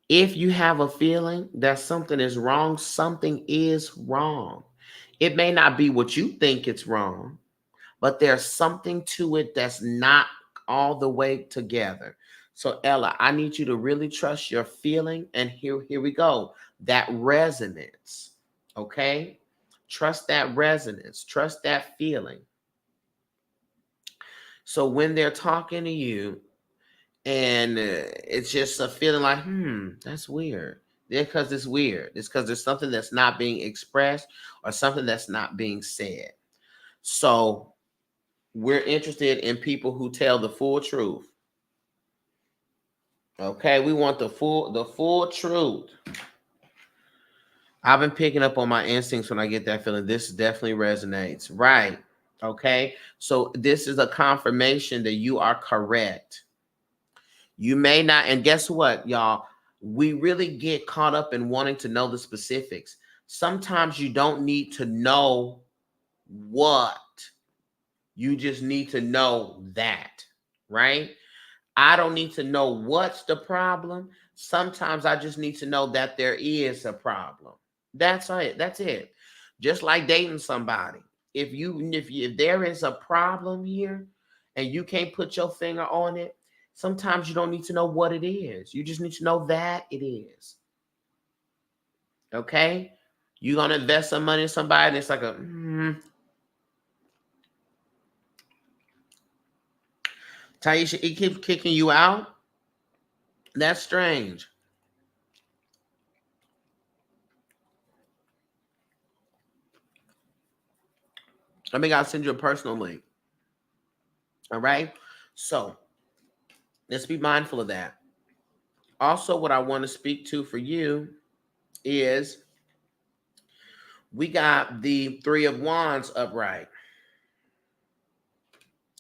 If you have a feeling that something is wrong, something is wrong. It may not be what you think it's wrong, but there's something to it that's not all the way together. So Ella, I need you to really trust your feeling. And here we go. That resonance. Okay? Trust that resonance. Trust that feeling. So when they're talking to you and it's just a feeling like, that's weird. Because it's weird. It's because there's something that's not being expressed or something that's not being said. So we're interested in people who tell the full truth. Okay, we want the full truth. I've been picking up on my instincts when I get that feeling. This definitely resonates. Right. Okay. So this is a confirmation that you are correct. You may not, and guess what, y'all? We really get caught up in wanting to know the specifics. Sometimes you don't need to know what. You just need to know that, right? I don't need to know what's the problem. Sometimes I just need to know that there is a problem. That's it. That's it. Just like dating somebody. If there is a problem here and you can't put your finger on it, sometimes you don't need to know what it is. You just need to know that it is. Okay? You're gonna invest some money in somebody, and it's like Taisha, it keeps kicking you out. That's strange. I mean, I'll send you a personal link. All right. So let's be mindful of that. Also, what I want to speak to for you is we got the Three of Wands upright.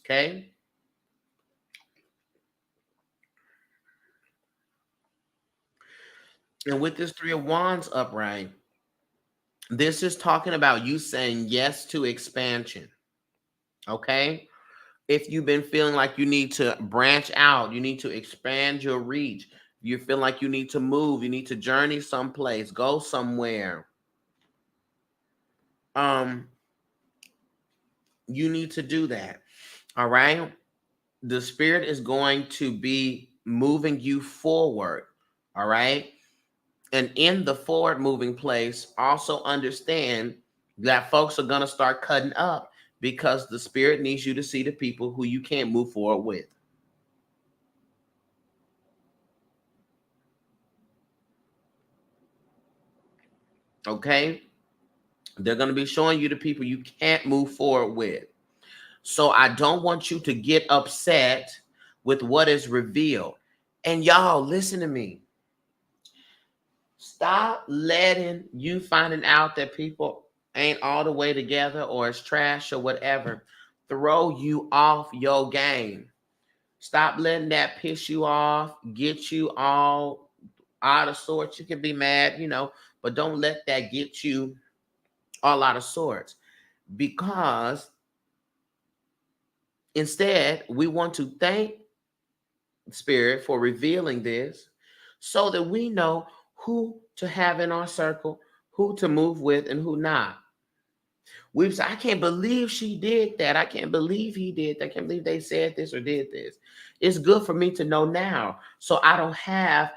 Okay. And with this Three of Wands upright, this is talking about you saying yes to expansion. Okay. If you've been feeling like you need to branch out, you need to expand your reach, you feel like you need to move, you need to journey someplace, go somewhere. Um, you need to do that. All right. The spirit is going to be moving you forward. All right. And in the forward moving place, also understand that folks are going to start cutting up because the spirit needs you to see the people who you can't move forward with. Okay. They're going to be showing you the people you can't move forward with. So I don't want you to get upset with what is revealed. And y'all, listen to me. Stop letting you finding out that people ain't all the way together or it's trash or whatever throw you off your game. Stop letting that piss you off, get you all out of sorts. You can be mad, but don't let that get you all out of sorts, because instead we want to thank Spirit for revealing this so that we know who to have in our circle, who to move with, and who not. We've said, I can't believe she did that. I can't believe he did that. I can't believe they said this or did this. It's good for me to know now so I don't have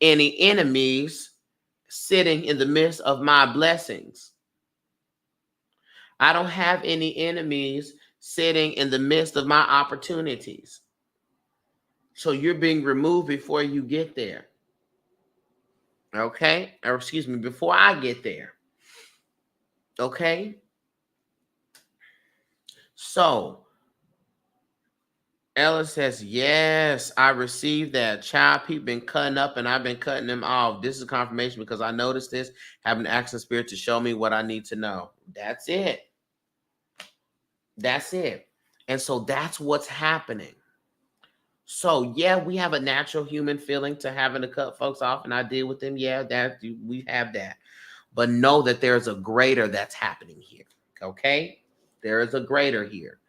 any enemies sitting in the midst of my blessings. I don't have any enemies sitting in the midst of my opportunities. So you're being removed before you get there. Okay? Or excuse me, before I get there. Okay? So Ella says, yes, I received that. Child, people been cutting up and I've been cutting them off. This is confirmation because I noticed this. Having an action spirit to show me what I need to know. That's it. That's it. And so that's what's happening. So yeah, we have a natural human feeling to having to cut folks off, and I deal with them. Yeah, that we have that. But know that there's a greater that's happening here. Okay? There is a greater here.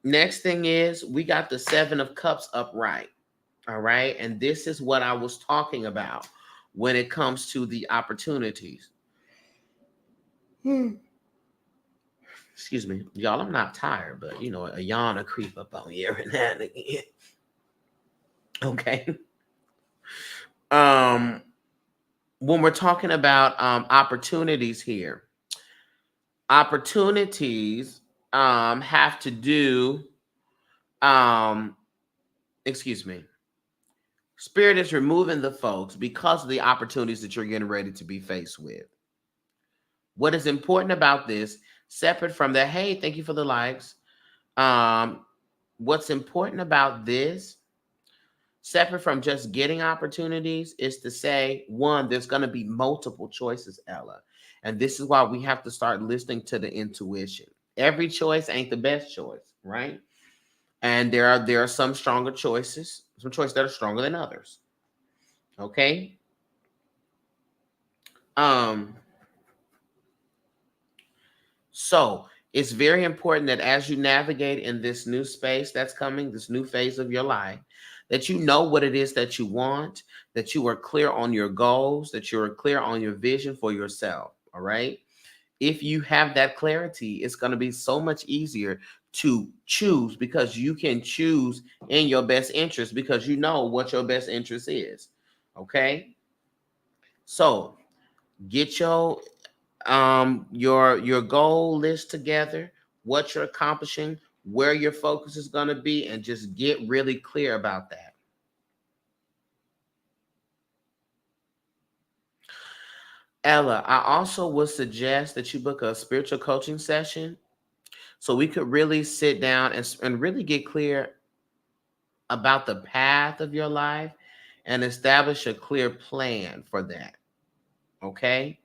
Next thing is we got the Seven of Cups upright. All right. And this is what I was talking about when it comes to the opportunities. Excuse me. Y'all, I'm not tired, but a yawn will creep up on you every now and again. Okay. Um, when we're talking about opportunities here, opportunities have to do um excuse me. Spirit is removing the folks because of the opportunities that you're getting ready to be faced with. What is important about this, separate from the hey, thank you for the likes. Um, what's important about this, separate from just getting opportunities, is to say, one, there's going to be multiple choices, Ella. And this is why we have to start listening to the intuition. Every choice ain't the best choice, right? And there are some stronger choices, some choices that are stronger than others. Okay. Um, so It's very important that as you navigate in this new space that's coming, this new phase of your life, that you know what it is that you want, that you are clear on your goals, that you are clear on your vision for yourself. All right. If you have that clarity, it's going to be so much easier to choose, because you can choose in your best interest because you know what your best interest is. Okay. So get your goal list together, what you're accomplishing, where your focus is going to be, and just get really clear about that. Ella, I also would suggest that you book a spiritual coaching session so we could really sit down and really get clear about the path of your life and establish a clear plan for that. Okay.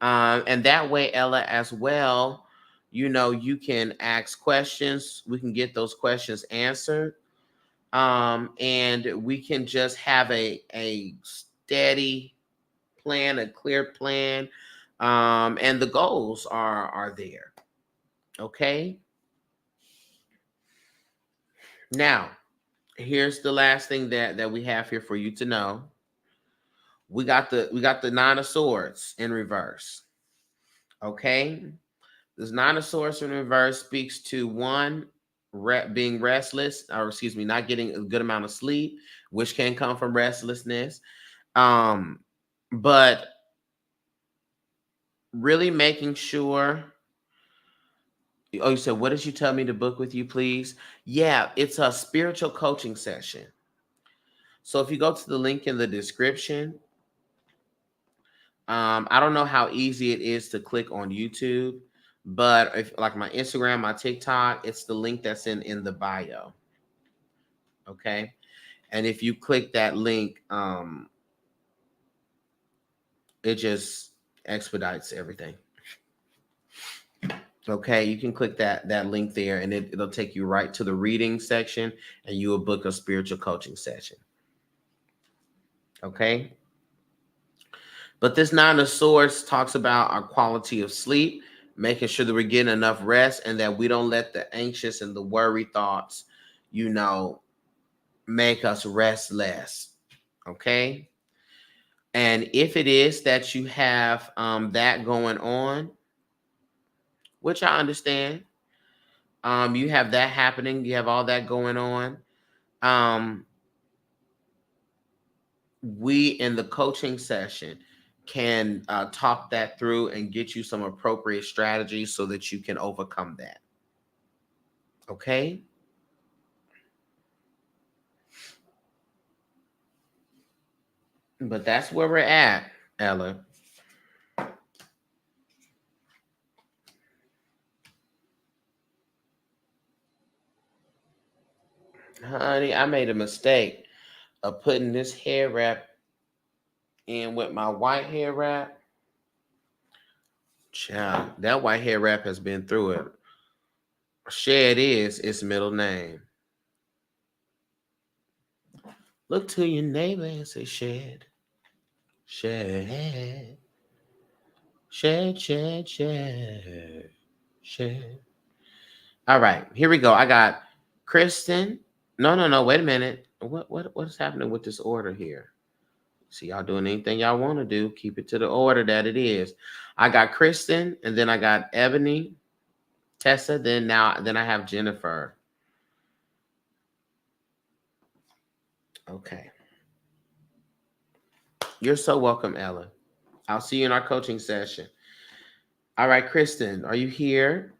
And that way, Ella, as well, you can ask questions. We can get those questions answered. And we can just have a steady plan, a clear plan. And the goals are there. Okay. Now, here's the last thing that we have here for you to know. We got the nine of swords in reverse. Okay. This nine of swords in reverse speaks to one, being restless, or excuse me, not getting a good amount of sleep, which can come from restlessness. Um, but really making sure. Oh, you said, what did you tell me to book with you, please? Yeah, it's a spiritual coaching session. So if you go to the link in the description, I don't know how easy it is to click on YouTube, but if like my Instagram, my TikTok, it's the link that's in the bio. Okay. And if you click that link, it just expedites everything. Okay, you can click that link there, and it'll take you right to the reading section, and you will book a spiritual coaching session. Okay. But this nine of swords talks about our quality of sleep, making sure that we're getting enough rest, and that we don't let the anxious and the worry thoughts, you know, make us rest less. Okay. And if it is that you have that going on, which I understand, you have that happening, you have all that going on. Um, we in the coaching session can talk that through and get you some appropriate strategies so that you can overcome that. Okay. But that's where we're at, Ella. Honey, I made a mistake of putting this hair wrap in with my white hair wrap. Child, that white hair wrap has been through it. Shed is its middle name. Look to your neighbor and say, Shed, Shed, Shed, Shed, Shed, Shed. All right, here we go. I got Kristen. No, no, no. Wait a minute. What is happening with this order here? See, y'all doing anything y'all want to do. Keep it to the order that it is. I got Kristen, and then I got Ebony, Tessa. Then I have Jennifer. Okay. You're so welcome, Ella. I'll see you in our coaching session. All right, Kristen, are you here?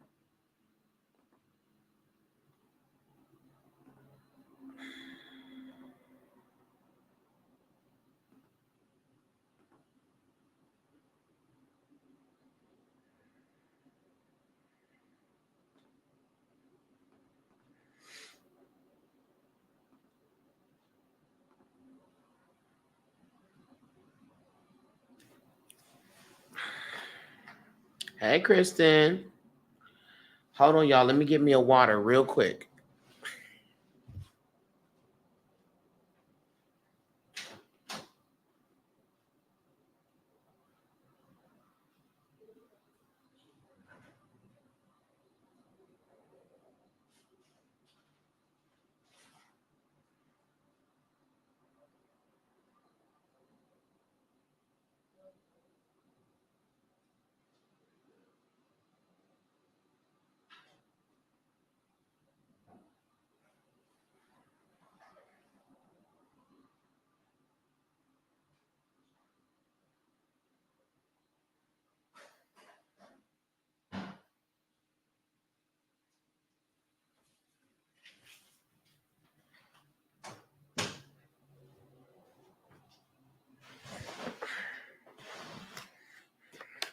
Hey, Kristen. Hold on, y'all. Let me get me a water real quick.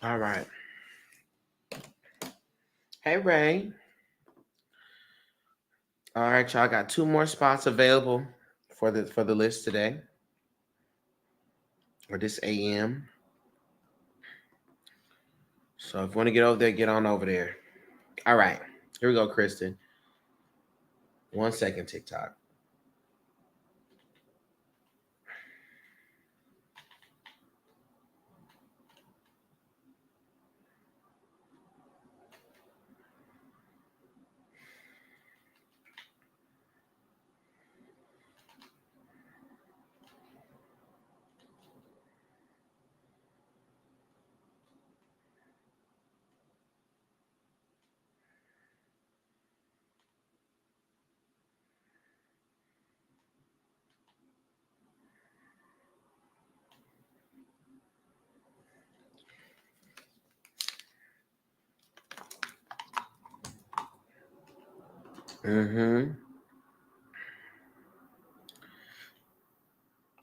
All right. Hey, Ray. All right, y'all got 2 more spots available for the list today or this AM. So if you want to get over there, get on over there. All right. Here we go, Kristen. 1 second, TikTok. Mm-hmm.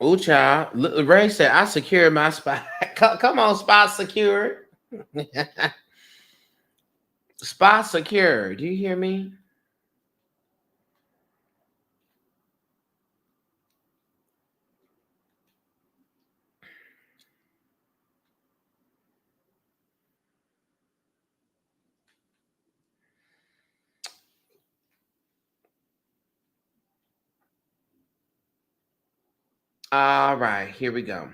Ooh, child. Ray said, I secured my spot. Come on, spot secured. Spot secured. Do you hear me? All right, here we go.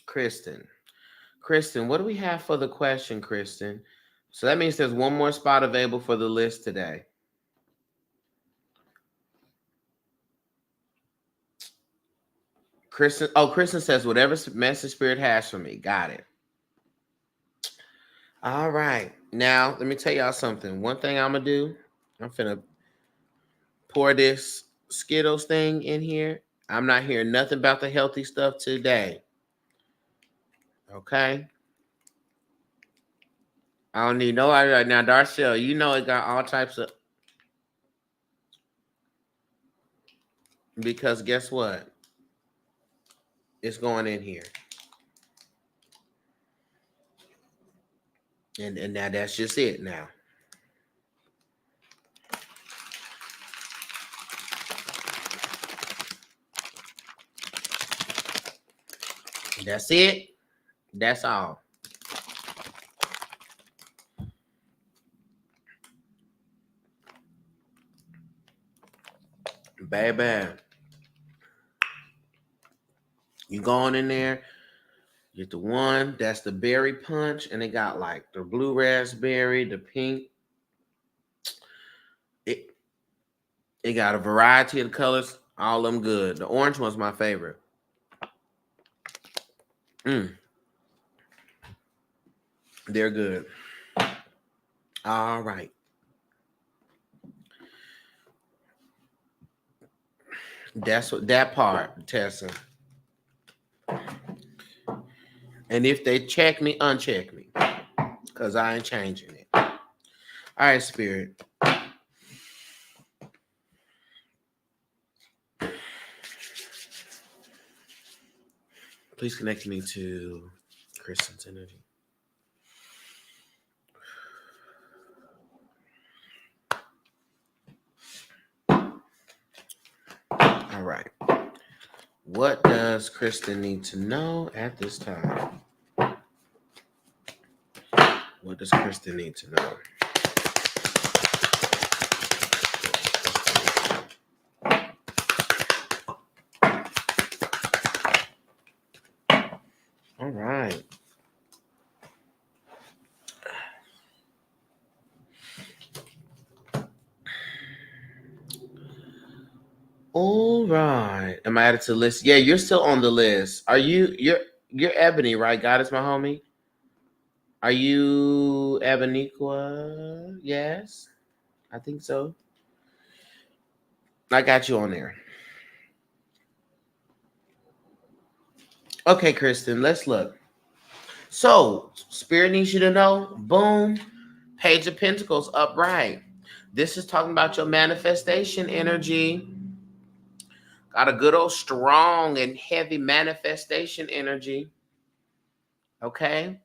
Kristen. Kristen, what do we have for the question, Kristen? So that means there's 1 more spot available for the list today. Kristen says, whatever message spirit has for me. Got it. All right. Now, let me tell y'all something. One thing I'm going to do, I'm finna pour this Skittles thing in here. I'm not hearing nothing about the healthy stuff today. Okay? I don't need no idea right now. Darcel, you know it got all types of... Because guess what? It's going in here. And now that's just it now. That's it. That's all. Baby. You going in there, get the one, that's the berry punch, and it got like the blue raspberry, the pink. It got a variety of colors, all of them good. The orange one's my favorite. They're good. All right. That's what that part, Tessa. And if they check me, uncheck me. Because I ain't changing it. All right, Spirit. Please connect me to Kristen's energy. All right. What does Kristen need to know at this time? What does Kristen need to know? All right. All right. Am I added to the list? Yeah, you're still on the list. You're Ebony, right? God is my homie. Are you Eboniqua? Yes. I think so. I got you on there. Okay, Kristen, let's look. So, Spirit needs you to know, boom, Page of Pentacles upright. This is talking about your manifestation energy. Got a good old strong and heavy manifestation energy. Okay?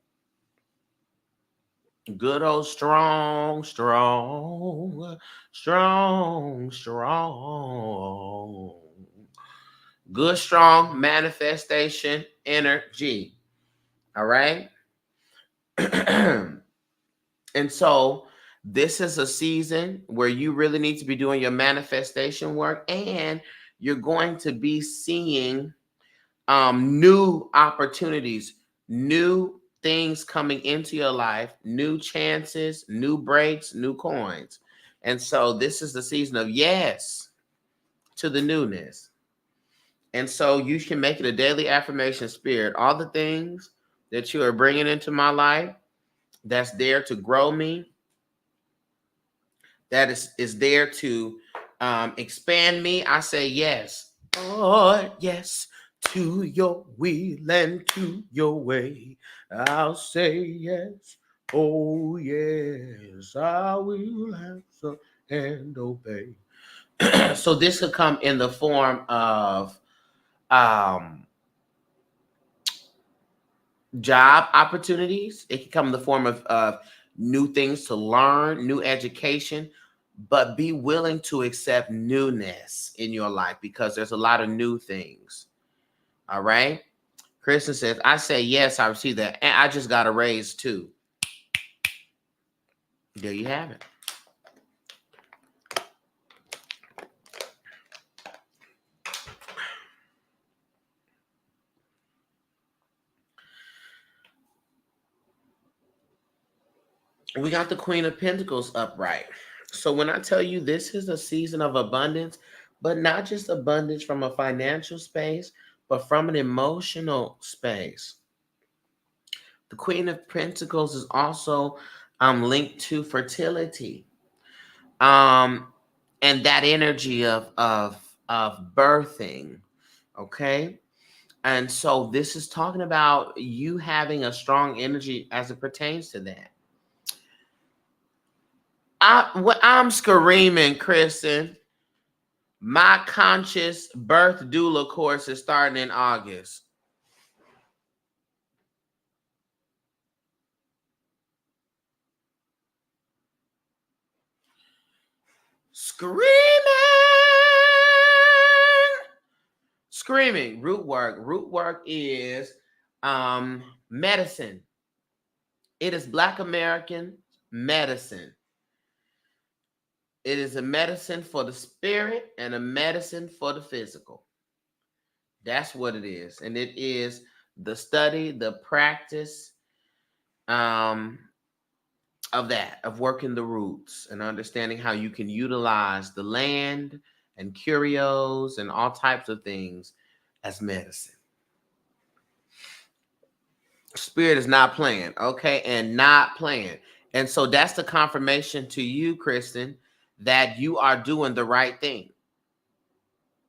Good old strong, strong, strong, strong. Good, strong manifestation energy. All right? And so this is a season where you really need to be doing your manifestation work, and you're going to be seeing new opportunities, new things coming into your life, new chances, new breaks, new coins. And so this is the season of yes to the newness. And so you can make it a daily affirmation. Spirit, all the things that you are bringing into my life that's there to grow me, that is there to expand me. I say yes. Oh, yes to your will and to your way. I'll say yes. Oh, yes, I will answer and obey. So this could come in the form of um, job opportunities. It can come in the form of new things to learn, new education, but be willing to accept newness in your life because there's a lot of new things. All right. Kristen says, I say yes, I receive that. And I just got a raise too. There you have it. We got the Queen of Pentacles upright. So when I tell you this is a season of abundance, but not just abundance from a financial space, but from an emotional space. The Queen of Pentacles is also linked to fertility, um, and that energy of birthing. Okay, and so this is talking about you having a strong energy as it pertains to that. I'm screaming, Kristen. My conscious birth doula course is starting in August. Screaming. Screaming. Root work. Root work is medicine. It is Black American medicine. It is a medicine for the spirit and a medicine for the physical. That's what it is. And it is the study, the practice um, of that, of working the roots and understanding how you can utilize the land and curios and all types of things as medicine. Spirit is not playing, okay? And not playing. And so that's the confirmation to you, Kristen, that you are doing the right thing.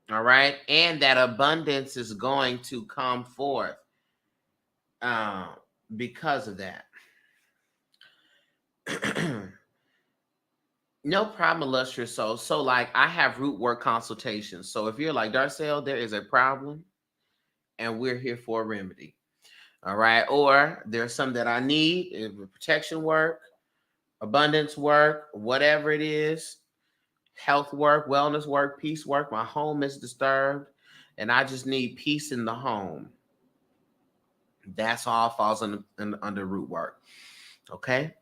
All right. And that abundance is going to come forth uh, because of that. No problem, illustrious soul. So, like, I have root work consultations. So, if you're like, Darcel, there is a problem and we're here for a remedy. All right. Or there's some that I need protection work, abundance work, whatever it is, health work, wellness work, peace work. My home is disturbed and I just need peace in the home. That's all falls under root work. Okay.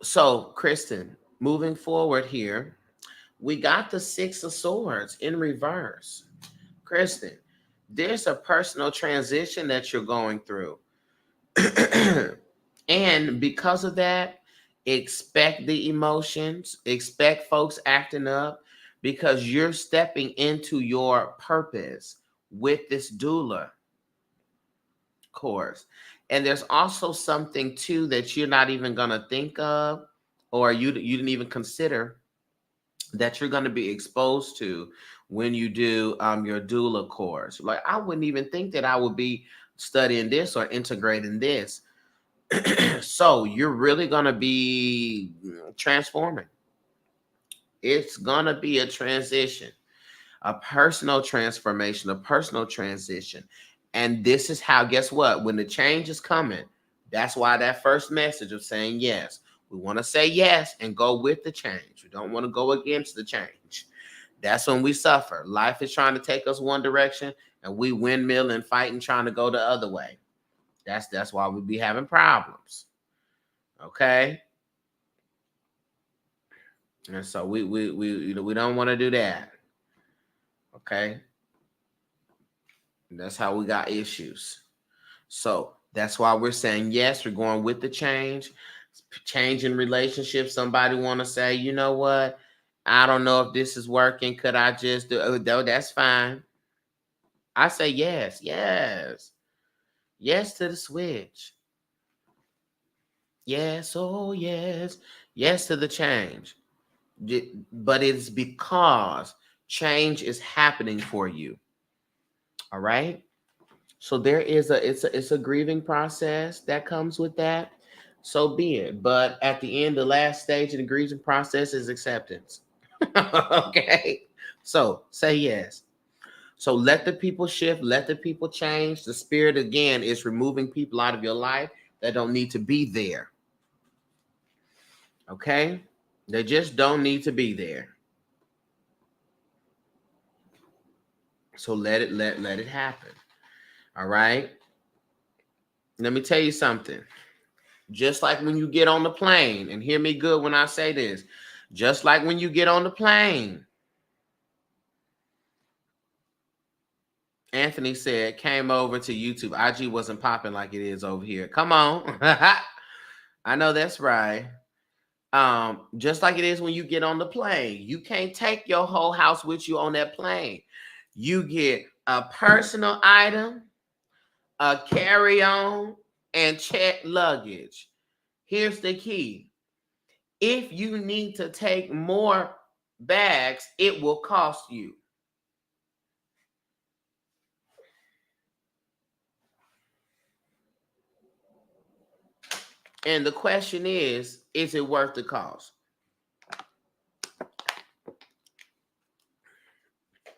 So Kristen, moving forward here, we got the Six of Swords in reverse. Kristen, there's a personal transition that you're going through. And because of that, expect the emotions, expect folks acting up because you're stepping into your purpose with this doula course. And there's also something too that you're not even going to think of or you didn't even consider that you're going to be exposed to when you do your doula course. Like I wouldn't even think that I would be studying this or integrating this. So you're really going to be transforming. It's going to be a transition. a personal transformation, a personal transition. And this is how, guess what? When the change is coming, that's why that first message of saying yes. We want to say yes and go with the change. We don't want to go against the change. That's when we suffer. Life is trying to take us one direction and we windmill and fight and trying to go the other way. That's why we be having problems. Okay? And so we don't want to do that. Okay? That's how we got issues. So that's why we're saying yes, we're going with the change. Change in relationships. Somebody want to say, you know what? I don't know if this is working. Could I just do it? Oh, that's fine. I say yes, yes. Yes to the switch. Yes, oh yes. Yes to the change. But it's because change is happening for you. All right? So there is it's a grieving process that comes with that. So be it. But at the end, the last stage of the grieving process is acceptance. Okay. So say yes. So let the people shift, let the people change. The spirit again is removing people out of your life that don't need to be there. Okay? They just don't need to be there. So let it happen. All right? Let me tell you something. Just like when you get on the plane, and hear me good when I say this, just like when you get on the plane, Anthony said, came over to YouTube. IG wasn't popping like it is over here. Come on. I know that's right. Just like it is when you get on the plane. You can't take your whole house with you on that plane. You get a personal item, a carry-on, and checked luggage. Here's the key. If you need to take more bags, it will cost you. And the question is it worth the cost?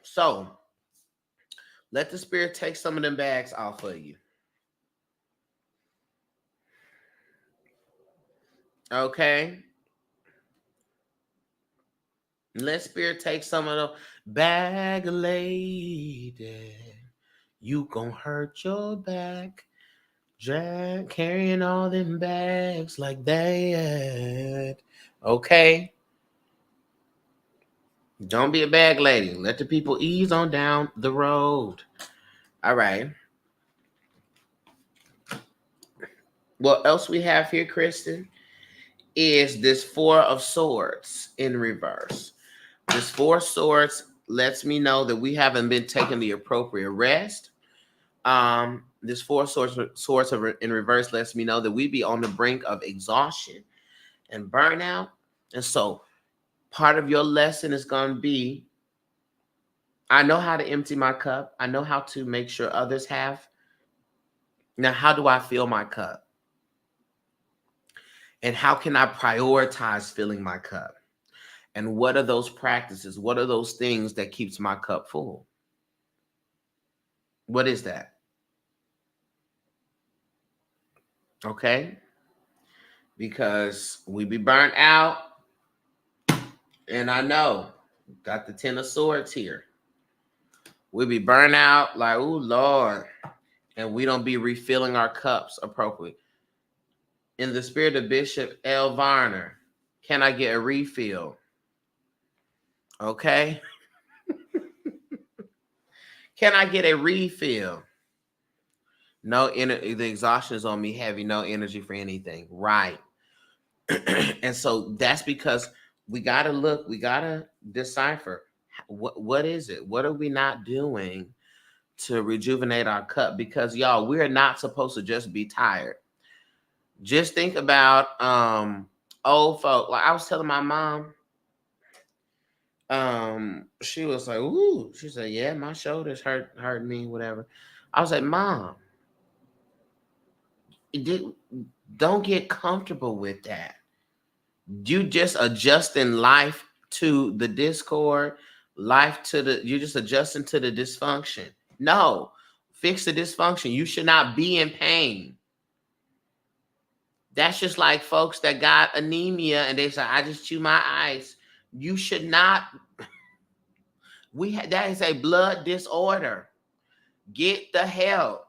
So let the spirit take some of them bags off of you. Okay? Let spirit take some of the bag lady. You gonna hurt your back. Carrying all them bags like that. Okay? Don't be a bag lady. Let the people ease on down the road. All right. What else we have here, Kristen, is this Four of Swords in reverse. This Four of Swords lets me know that we haven't been taking the appropriate rest. This Four of Swords in reverse lets me know that we be on the brink of exhaustion and burnout. And so part of your lesson is going to be, I know how to empty my cup. I know how to make sure others have. Now, how do I fill my cup? And how can I prioritize filling my cup? And what are those practices? What are those things that keeps my cup full? What is that? Okay? Because we be burnt out. And I know, got the Ten of Swords here. We be burnt out like, oh, Lord. And we don't be refilling our cups appropriately. In the spirit of Bishop L. Varner, can I get a refill? Okay? Can I get a refill? No, the exhaustion is on me heavy. No energy for anything. Right. And so that's because we got to look, we got to decipher what is it? What are we not doing to rejuvenate our cup? Because y'all, we're not supposed to just be tired. Just think about old folk. Like I was telling my mom, she was like, ooh, she said, yeah, my shoulders hurt me, whatever. I was like, Mom, don't get comfortable with that. You just adjusting life to the discord, life to the, you're just adjusting to the dysfunction. No, fix the dysfunction. You should not be in pain. That's just like folks that got anemia and they say, I just chew my ice. You should not. That is a blood disorder. Get the help.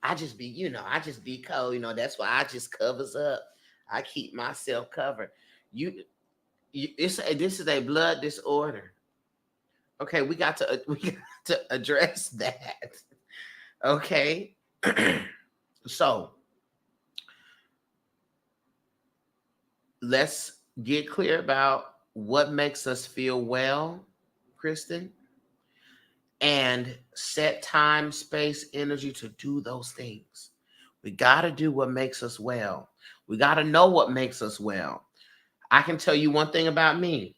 I just be cold. That's why I just covers up. I keep myself covered. This is a blood disorder. Okay, we got to address that. Okay, so let's get clear about what makes us feel well, Kristen, and set time, space, energy to do those things. We got to do what makes us well. We got to know what makes us well. I can tell you one thing about me.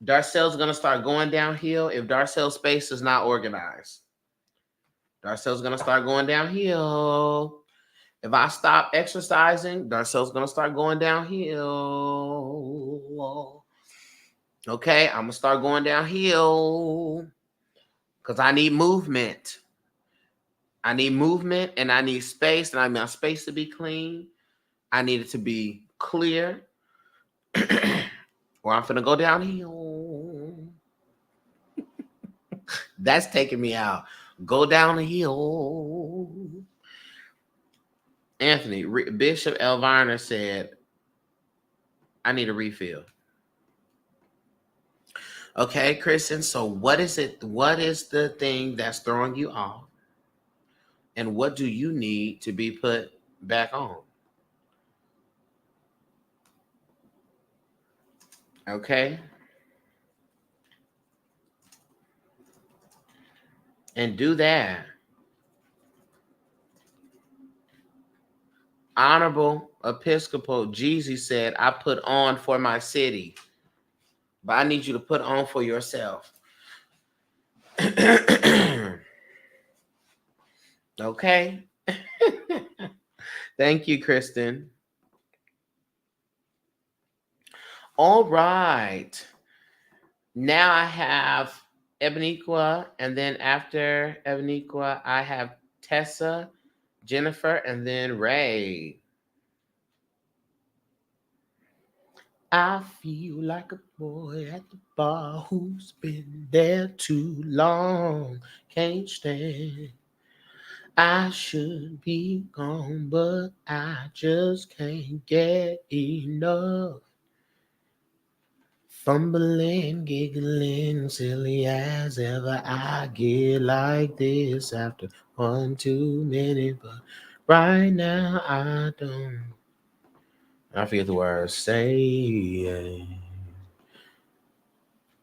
Darcel's going to start going downhill if Darcel's space is not organized. Darcel's going to start going downhill. If I stop exercising, Darcel's going to start going downhill. Okay, I'm going to start going downhill because I need movement. I need movement and I need space, and I need my space to be clean. I need it to be clear or I'm going to go downhill. That's taking me out. Go down the hill. Anthony, Bishop Elviner said, I need a refill. Okay, Kristen, so what is it? What is the thing that's throwing you off? And what do you need to be put back on? Okay? And do that. Honorable Episcopal Jeezy said, I put on for my city. But I need you to put on for yourself. Okay? Thank you, Kristen. All right. Now I have Eboniqua, and then after Eboniqua, I have Tessa, Jennifer, and then Ray. I feel like a boy at the bar who's been there too long. Can't stand. I should be gone, but I just can't get enough. Fumbling, giggling, silly as ever. I get like this after one too many, but right now I don't. I forget the words. Say,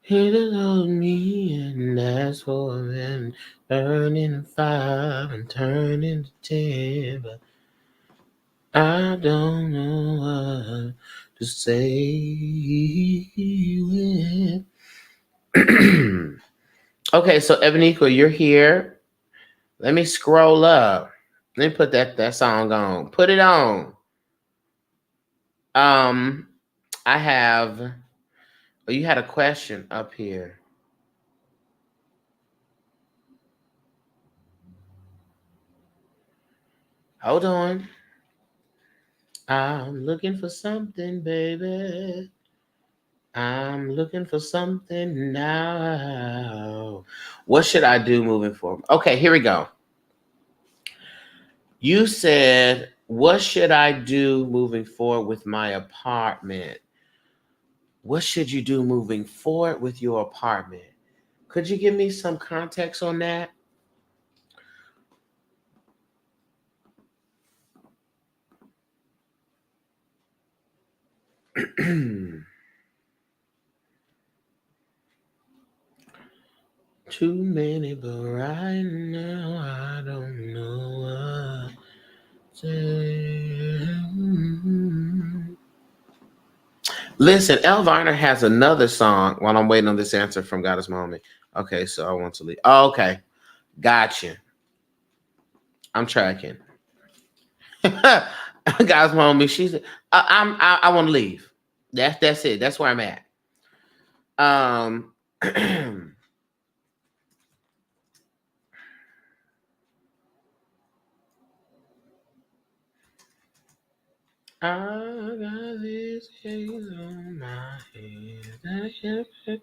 hit it on me and ask for them. Turning 5 and turning to 10, but I don't know what to say. Okay, so Eboniqua, you're here. Let me scroll up. Let me put that song on. Put it on. I have. Oh, you had a question up here. Hold on. I'm looking for something, baby. I'm looking for something now. What should I do moving forward? Okay, here we go. You said, what should I do moving forward with my apartment? What should you do moving forward with your apartment? Could you give me some context on that? Too many, but right now I don't know what to say. Listen, Elviner has another song while I'm waiting on this answer from Goddess Moment. Okay, so I want to leave. Oh, okay. Gotcha. I'm tracking. Goddess Moment, she said, I want to leave. That's it. That's where I'm at. I got this case on my head.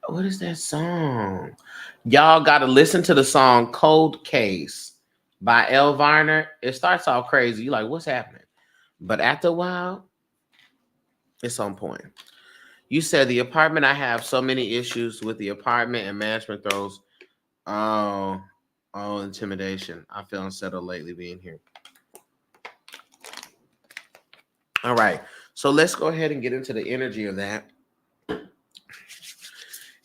What is that song? Y'all got to listen to the song Cold Case by L. Varner. It starts off crazy. You're like, what's happening? But after a while, it's on point. You said the apartment, I have so many issues with the apartment and management throws. Oh, intimidation. I feel unsettled lately being here. All right. So let's go ahead and get into the energy of that.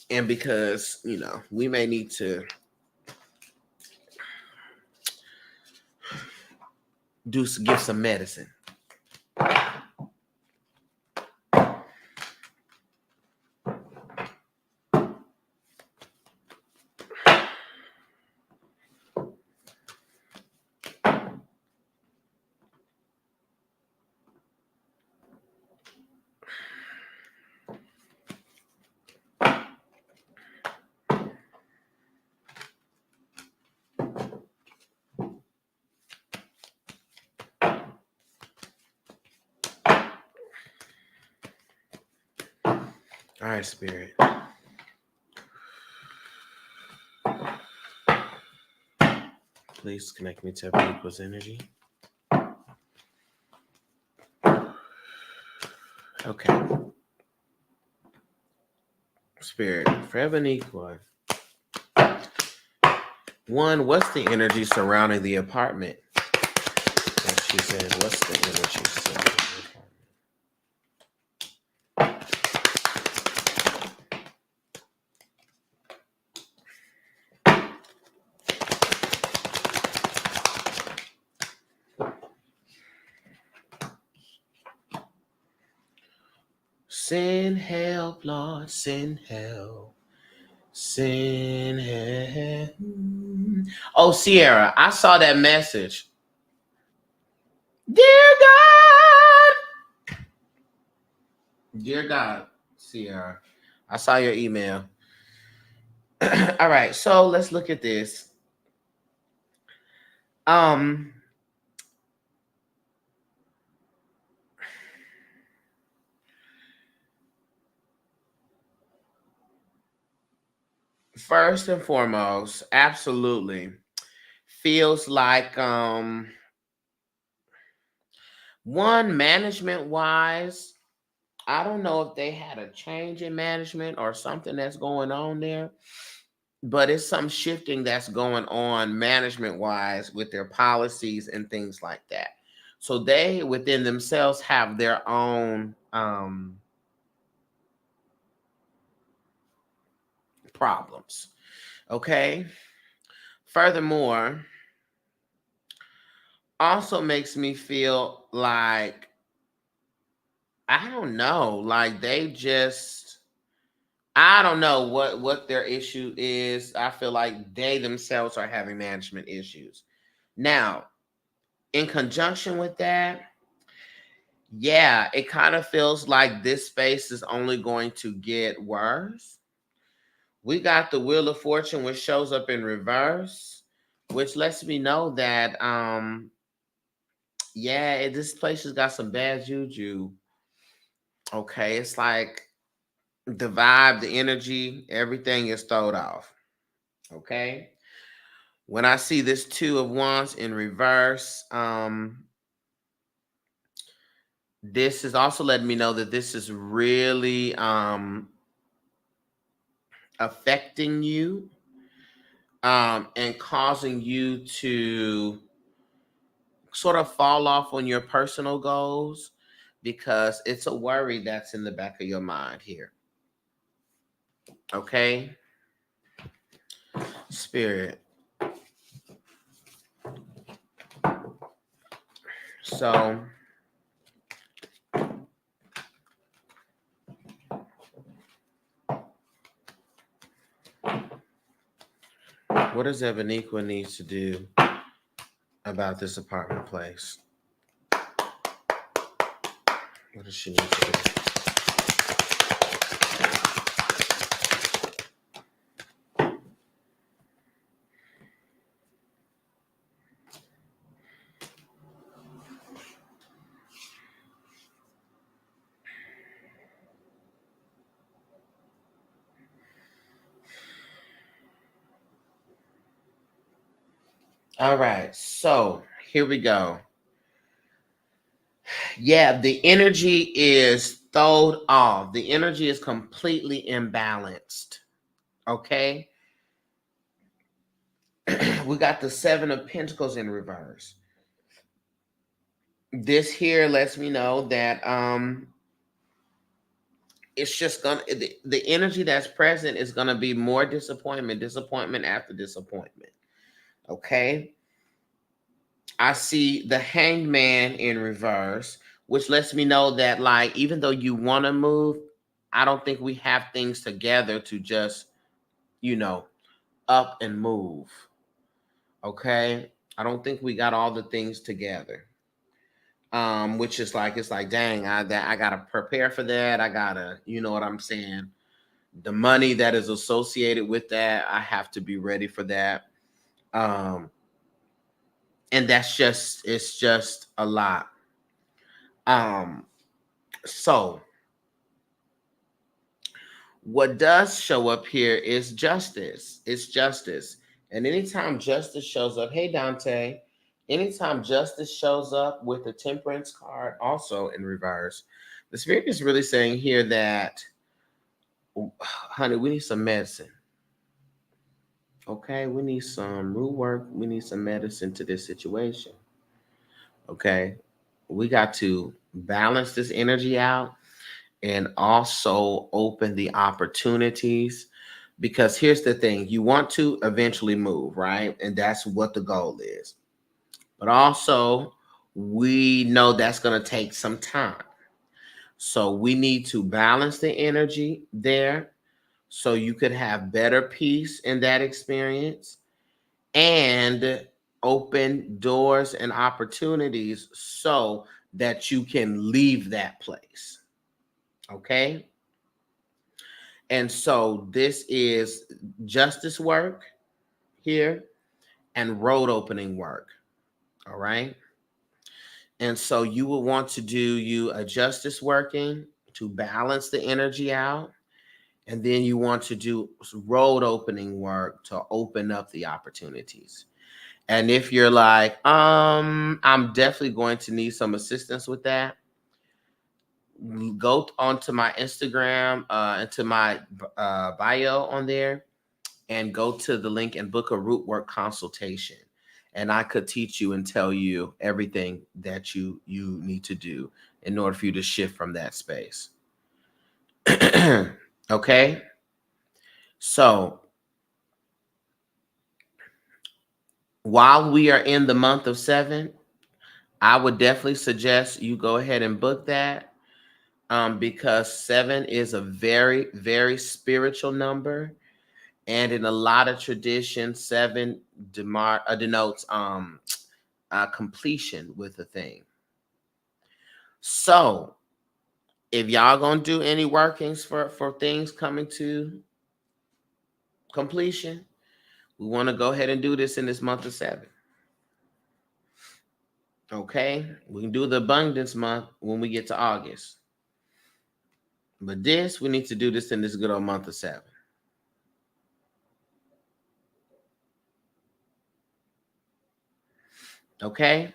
And because, we may need to give some medicine. All right, Spirit. Please connect me to Equals energy. Okay. Spirit, for Eboniqua. One, what's the energy surrounding the apartment? Like she said, what's the energy surrounding the apartment? Send help, Lord, send help. Send help. Oh, Sierra, I saw that message. Dear God. Dear God, Sierra, I saw your email. All right, so let's look at this. First and foremost, absolutely feels like one, management wise, I don't know if they had a change in management or something that's going on there, but it's some shifting that's going on management wise with their policies and things like that. So they within themselves have their own problems. Okay. Furthermore, also makes me feel like, I don't know, like I don't know what their issue is. I feel like they themselves are having management issues. Now, in conjunction with that, yeah, it kind of feels like this space is only going to get worse. We got the Wheel of Fortune, which shows up in reverse, which lets me know that yeah, this place has got some bad juju. Okay, it's like the vibe, the energy, everything is thrown off. Okay. When I see this Two of Wands in reverse, this is also letting me know that this is really affecting you and causing you to sort of fall off on your personal goals because it's a worry that's in the back of your mind here. Okay? Spirit. So, what does Eboniqua need to do about this apartment place? What does she need to do? All right. So here we go. Yeah, the energy is thrown off. The energy is completely imbalanced. Okay. We got the Seven of Pentacles in reverse. This here lets me know that it's just gonna the energy that's present is gonna be more disappointment after disappointment. Okay. I see the Hangman in reverse, which lets me know that, like, even though you want to move, I don't think we have things together to just, you know, up and move. Okay. I don't think we got all the things together. Which is like, it's like, dang, I gotta prepare for that. I gotta, you know what I'm saying? The money that is associated with that, I have to be ready for that. Um, and that's just, it's just a lot. Um, so what does show up here is justice. It's justice. And anytime justice shows up, hey Dante, anytime justice shows up with the temperance card also in reverse, the spirit is really saying here that, honey, we need some medicine. Okay, we need some root work. We need some medicine to this situation. Okay, we got to balance this energy out and also open the opportunities, because here's the thing, you want to eventually move, right? And that's what the goal is. But also, we know that's going to take some time. So we need to balance the energy there so you could have better peace in that experience and open doors and opportunities so that you can leave that place. Okay? And so this is justice work here and road opening work. All right. And so you will want to do you a justice working to balance the energy out. And then you want to do road opening work to open up the opportunities. And if you're like, I'm definitely going to need some assistance with that, go onto my Instagram, into my bio on there, and go to the link and book a root work consultation. And I could teach you and tell you everything that you need to do in order for you to shift from that space. Okay? So, while we are in the month of 7, I would definitely suggest you go ahead and book that, because 7 is a very, very spiritual number. And in a lot of traditions, 7 denotes completion with a thing. So if y'all gonna do any workings for things coming to completion, we want to go ahead and do this in this month of 7. Okay, we can do the abundance month when we get to August, but this, we need to do this in this good old month of 7. Okay,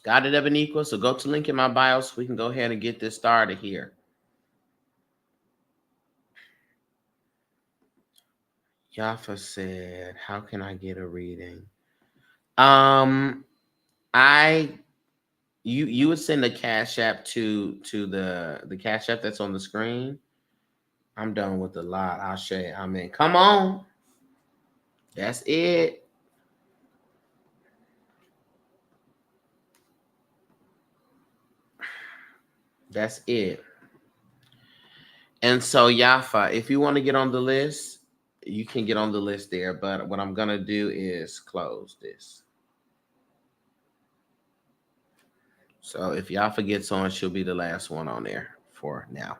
got it, Eboniqua? So go to link in my bio so we can go ahead and get this started here. Yafa said, "How can I get a reading?" I you would send a cash app to the cash app that's on the screen. I'm done with the lot. I'll share. I mean, come on, that's it. That's it. And so Yafa, if you want to get on the list, you can get on the list there. But what I'm gonna do is close this. So if Yafa gets on, she'll be the last one on there for now.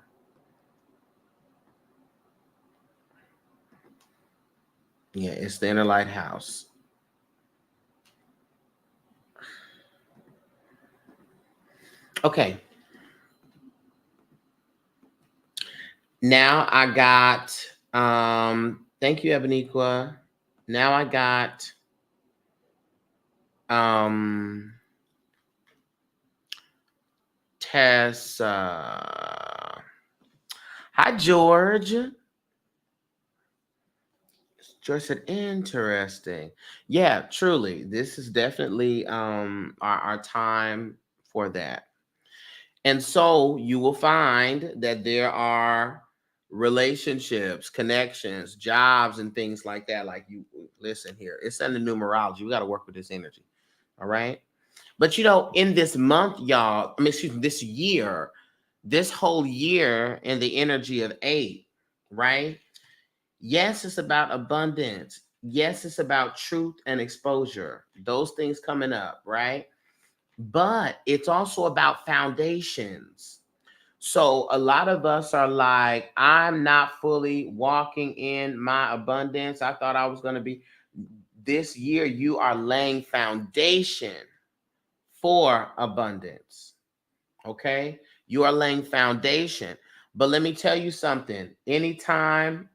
Yeah, it's the Inner Lighthouse. Okay. Now I got Thank you, Eboniqua. Now I got um Tessa. Hi, George. George said, interesting. Yeah, truly. This is definitely our time for that. And so you will find that there are relationships, connections, jobs, and things like that. Like you listen here, it's in the numerology. We got to work with this energy. All right. But in this month, y'all, excuse me, this year, this whole year in the energy of 8, right? Yes, it's about abundance. Yes, it's about truth and exposure. Those things coming up, right? But it's also about foundations. So a lot of us are like, I'm not fully walking in my abundance. I thought I was going to be. This year, you are laying foundation for abundance. Okay? You are laying foundation. But let me tell you something. Anytime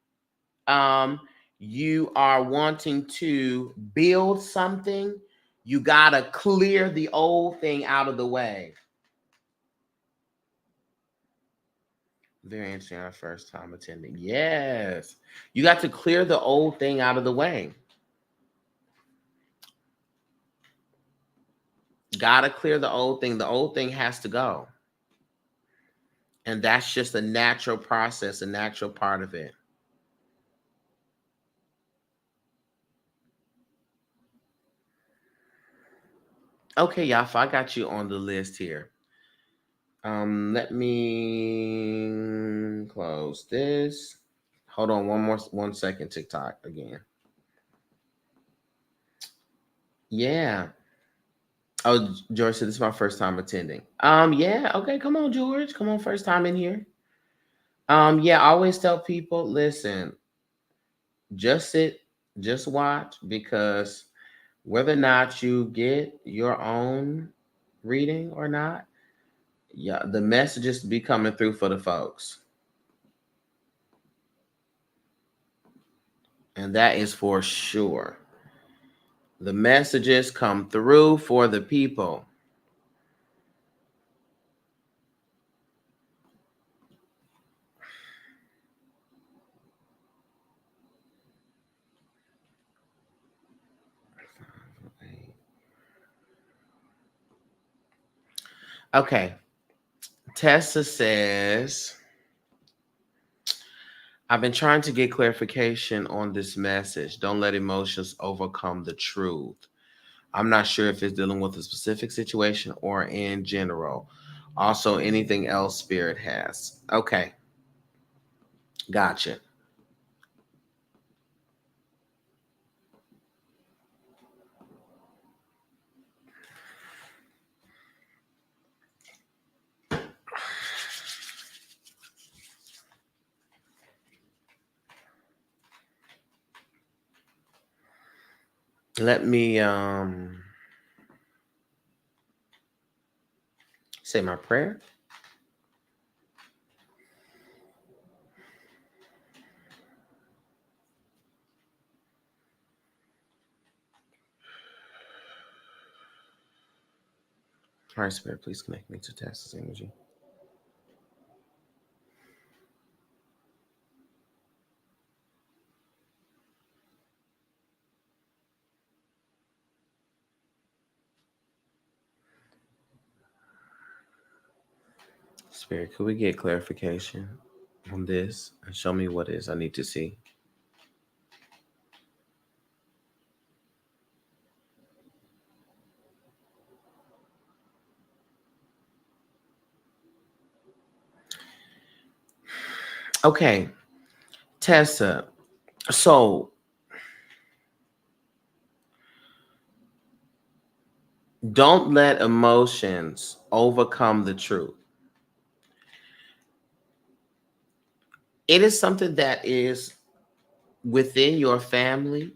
um, you are wanting to build something, you got to clear the old thing out of the way. Very interesting. Our first time attending. Yes. You got to clear the old thing out of the way. Got to clear the old thing. The old thing has to go. And that's just a natural process, a natural part of it. Okay, Yafa, I got you on the list here. Let me close this. Hold on 1 second, TikTok again. Yeah. Oh, George said this is my first time attending. Yeah, okay, come on, George. Come on, first time in here. Yeah, I always tell people, listen, just sit, just watch, because whether or not you get your own reading or not, yeah, the messages be coming through for the folks. And that is for sure. The messages come through for the people. Okay. Tessa says, I've been trying to get clarification on this message. Don't let emotions overcome the truth. I'm not sure if it's dealing with a specific situation or in general. Also, anything else Spirit has. Okay. Gotcha. Let me say my prayer. All right, Spirit, please connect me to Tessa's energy. Spirit, could we get clarification on this and show me what it is I need to see? Okay, Tessa. So don't let emotions overcome the truth. It is something that is within your family.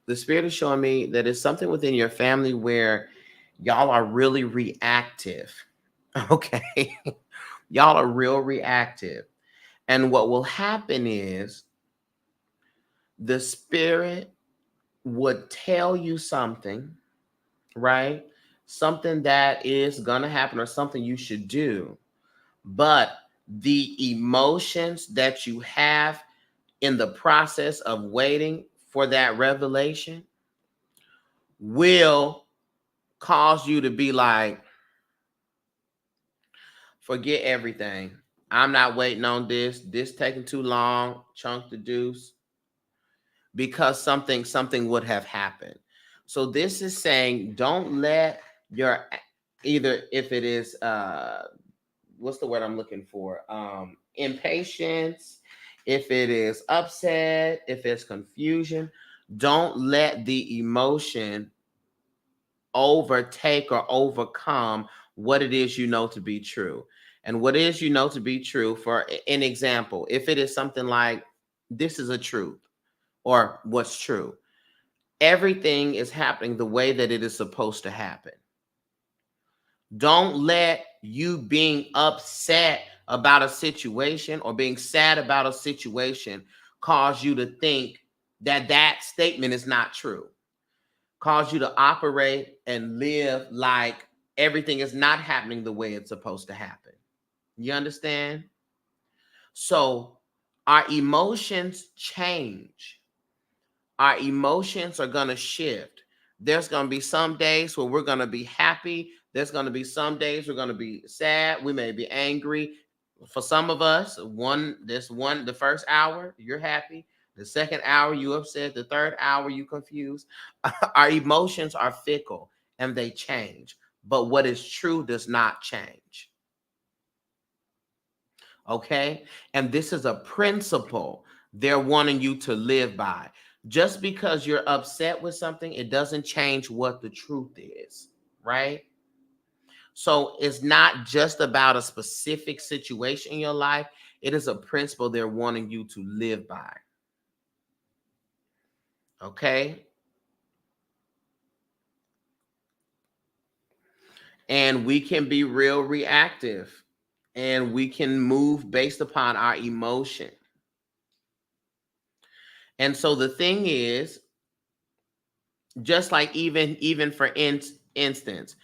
The Spirit is showing me that it's something within your family where y'all are really reactive. Okay. Y'all are real reactive. And what will happen is the spirit would tell you something, right? Something that is going to happen or something you should do. But the emotions that you have in the process of waiting for that revelation will cause you to be like, forget everything. I'm not waiting on this. This taking too long. Chunk the deuce. Because something would have happened. So this is saying don't let your, either if it is what's the word I'm looking for? Impatience, if it is upset, if it's confusion, don't let the emotion overtake or overcome what it is you know to be true. And what is you know to be true, for an example, if it is something like this is a truth or what's true, everything is happening the way that it is supposed to happen. Don't let you being upset about a situation or being sad about a situation cause you to think that that statement is not true. Cause you to operate and live like everything is not happening the way it's supposed to happen. You understand? So our emotions change. Our emotions are going to shift. There's going to be some days where we're going to be happy. There's going to be some days we're going to be sad. We may be angry. For some of us, the first hour, you're happy. The second hour, you upset. The third hour, you confused. Our emotions are fickle and they change. But what is true does not change. Okay? And this is a principle they're wanting you to live by. Just because you're upset with something, it doesn't change what the truth is, right? So it's not just about a specific situation in your life, it is a principle they're wanting you to live by. Okay? And we can be real reactive and we can move based upon our emotion. And so the thing is, just like even for instance,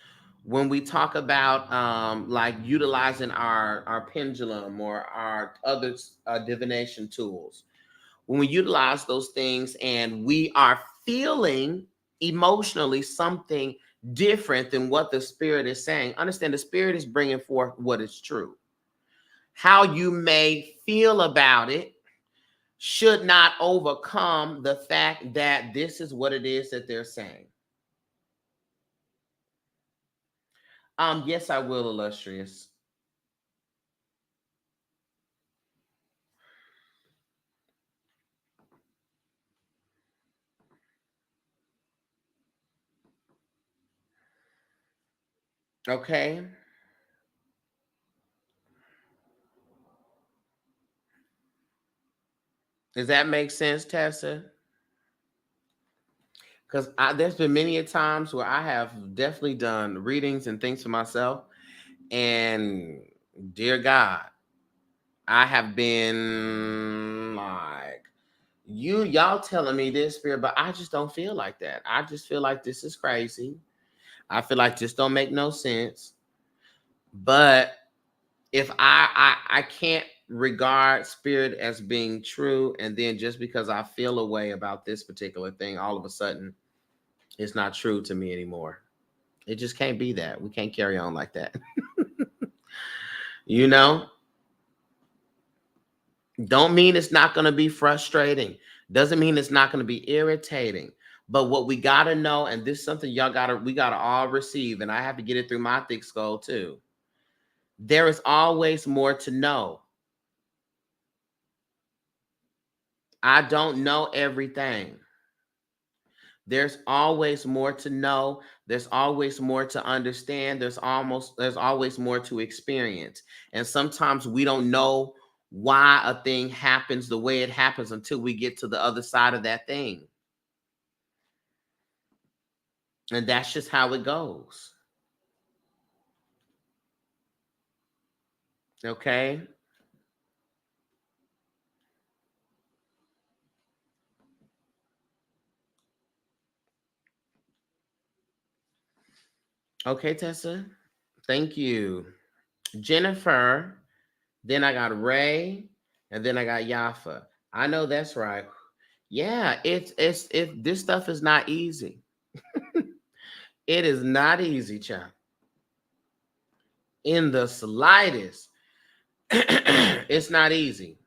when we talk about like utilizing our pendulum or our other divination tools, when we utilize those things and we are feeling emotionally something different than what the spirit is saying, understand the spirit is bringing forth what is true. How you may feel about it should not overcome the fact that this is what it is that they're saying. Yes, I will, illustrious. Okay. Does that make sense, Tessa? Because there's been many a times where I have definitely done readings and things for myself, and dear God, I have been like, y'all telling me this spirit, but I just don't feel like that. I just feel like this is crazy. I feel like this don't make no sense. But if I can't regard spirit as being true, and then just because I feel a way about this particular thing, all of a sudden it's not true to me anymore. It just can't be that. We can't carry on like that. you know, don't mean it's not going to be frustrating. Doesn't mean it's not going to be irritating. But what we got to know, and this is something we got to all receive, and I have to get it through my thick skull too. There is always more to know. I don't know everything. There's always more to know. There's always more to understand. There's always more to experience. And sometimes we don't know why a thing happens the way it happens until we get to the other side of that thing. And that's just how it goes. Okay? Okay, Tessa. Thank you. Jennifer. Then I got Ray, and then I got Yafa. I know that's right. Yeah, it's this stuff is not easy. It is not easy, child. In the slightest. It's not easy,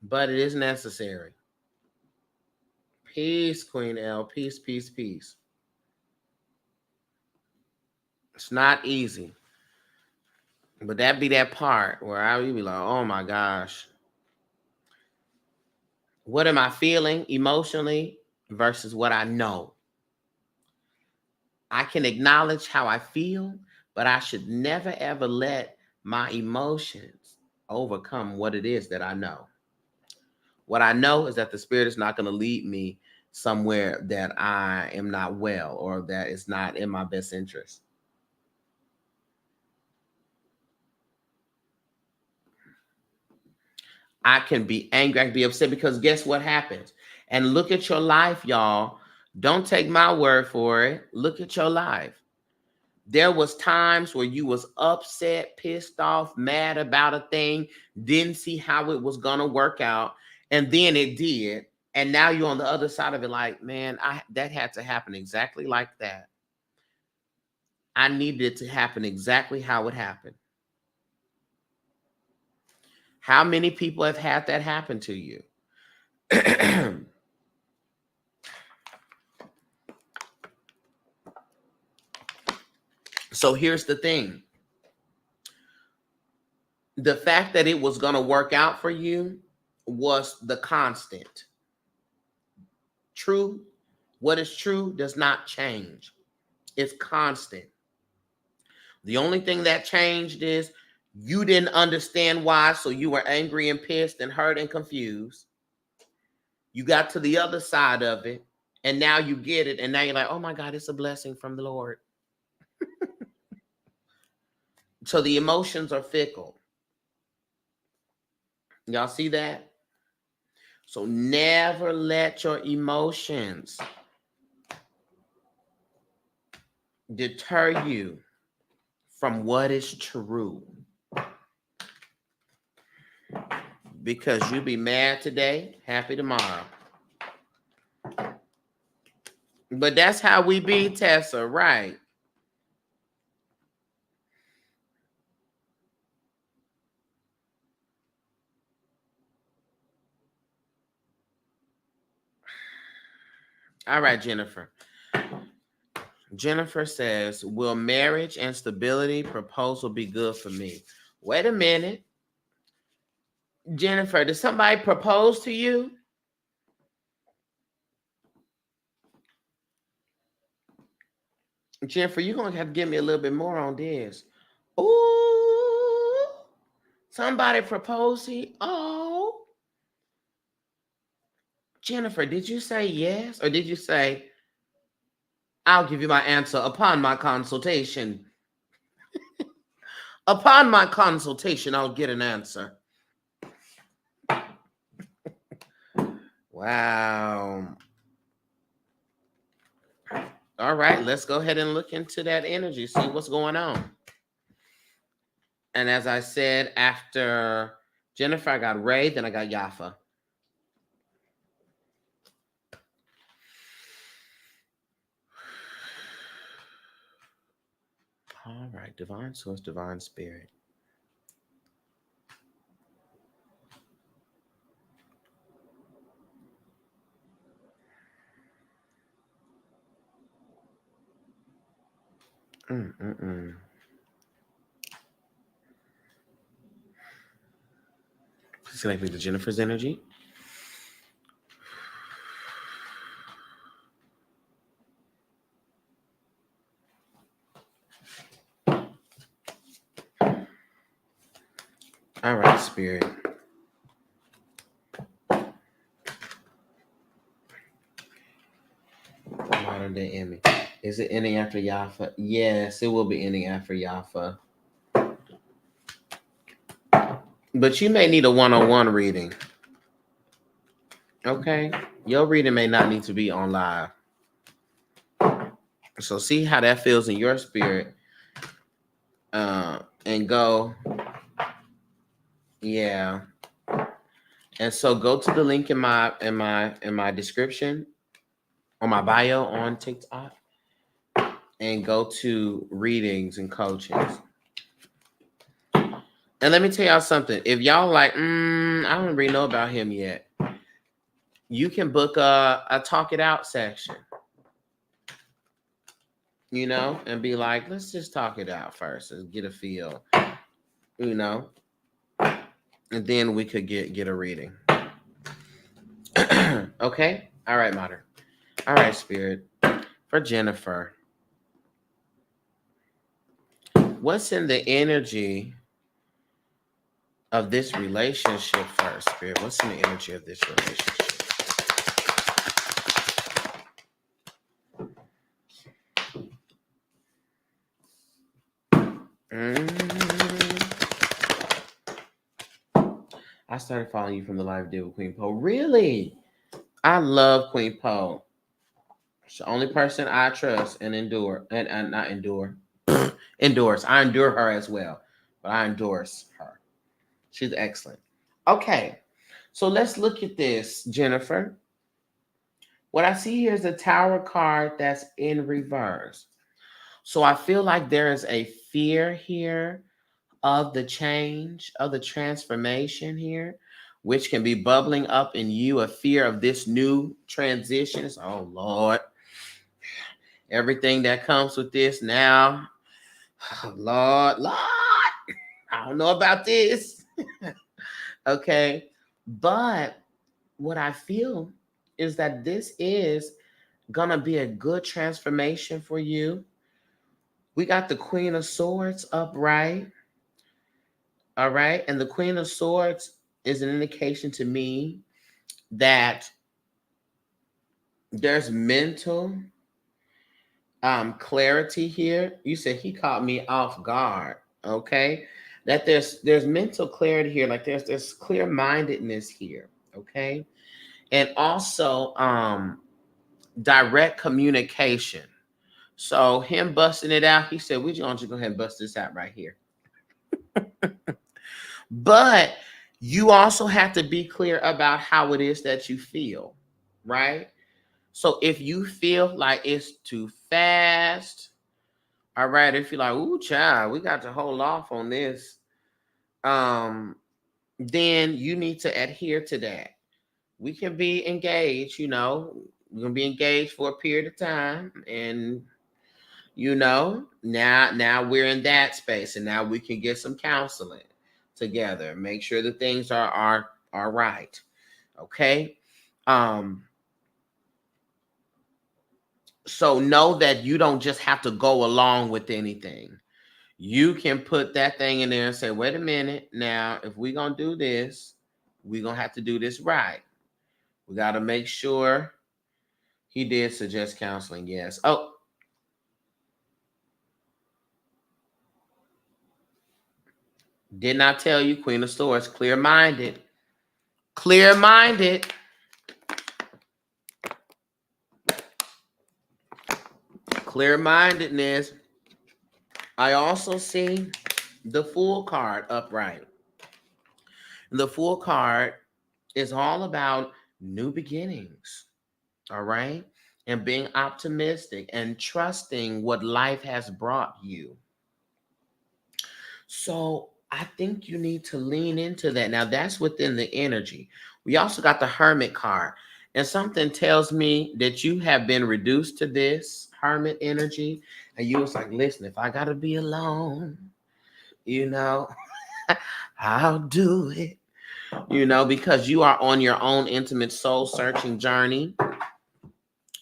but it is necessary. Peace, Queen L. Peace, peace, peace. It's not easy. But that be that part where I would be like, oh my gosh. What am I feeling emotionally versus what I know? I can acknowledge how I feel, but I should never ever let my emotions overcome what it is that I know. What I know is that the spirit is not going to lead me somewhere that I am not well or that is not in my best interest. I can be angry, I can be upset because guess what happens? And look at your life, y'all. Don't take my word for it. Look at your life. There was times where you was upset, pissed off, mad about a thing, didn't see how it was going to work out, and then it did. And now you're on the other side of it like, man, that had to happen exactly like that. I needed it to happen exactly how it happened. How many people have had that happen to you? So here's the thing. The fact that it was going to work out for you was the constant. True, what is true does not change. It's constant. The only thing that changed is you didn't understand why, so you were angry and pissed and hurt and confused. You got to the other side of it, and now you get it, and now you're like, oh my God, it's a blessing from the Lord. So the emotions are fickle. Y'all see that? So never let your emotions deter you from what is true. Because you be mad today, happy tomorrow. But that's how we be, Tessa, right? All right, Jennifer. Jennifer says, will marriage and stability proposal be good for me? Wait a minute. Jennifer, did somebody propose to you? Jennifer, you're going to have to give me a little bit more on this. Ooh, somebody proposed to you? Oh. Jennifer, did you say yes? Or did you say, I'll give you my answer upon my consultation? Upon my consultation, I'll get an answer. Wow. All right, let's go ahead and look into that energy, see what's going on. And as I said, after Jennifer, I got Ray, then I got Yafa. All right, divine source, divine spirit. Please connect me to Jennifer's energy. All right, spirit. Modern day Emmy. Is it ending after Yafa? Yes, it will be ending after Yafa. But you may need a one-on-one reading. Okay? Your reading may not need to be on live. So see how that feels in your spirit. And go, yeah. And so go to the link in my description on my bio on TikTok and go to readings and coachings. And let me tell y'all something. If y'all like, I don't really know about him yet, you can book a talk it out section, and be like, let's just talk it out first and get a feel, you know, and then we could get a reading. Okay? All right, Modern. All right, Spirit. For Jennifer, what's in the energy of this relationship first, Spirit? What's in the energy of this relationship? I started following you from the live deal with Queen Poe. Really? I love Queen Poe. She's the only person I trust and endure, and not endure, endorse. I endure her as well, but I endorse her. She's excellent. Okay, so let's look at this, Jennifer. What I see here is a Tower card that's in reverse. So I feel like there is a fear here of the change, of the transformation here, which can be bubbling up in you, a fear of this new transition. Oh, Lord. Everything that comes with this now. Oh, Lord. I don't know about this. Okay. But what I feel is that this is going to be a good transformation for you. We got the Queen of Swords upright. All right. And the Queen of Swords is an indication to me that there's mental clarity here. You said he caught me off guard. Okay. That there's mental clarity here. Like there's clear-mindedness here. Okay. And also direct communication. So him busting it out, he said, we just go ahead and bust this out right here. But you also have to be clear about how it is that you feel, right? So if you feel like it's too fast, all right, if you're like, ooh, child, we got to hold off on this, then you need to adhere to that. We can be engaged, we're gonna be engaged for a period of time, and now we're in that space, and now we can get some counseling together, make sure that things are right. Okay. So know that you don't just have to go along with anything. You can put that thing in there and say, wait a minute, now if we're gonna do this, we're gonna have to do this right. We got to make sure. He did suggest counseling, yes. Oh, did not tell you, Queen of Swords, clear-minded. Clear-minded. Clear-mindedness. I also see the Fool card upright. The Fool card is all about new beginnings, all right? And being optimistic and trusting what life has brought you. So I think you need to lean into that. Now, that's within the energy. We also got the Hermit card. And something tells me that you have been reduced to this Hermit energy. And you was like, listen, if I got to be alone, I'll do it. Because you are on your own intimate soul searching journey,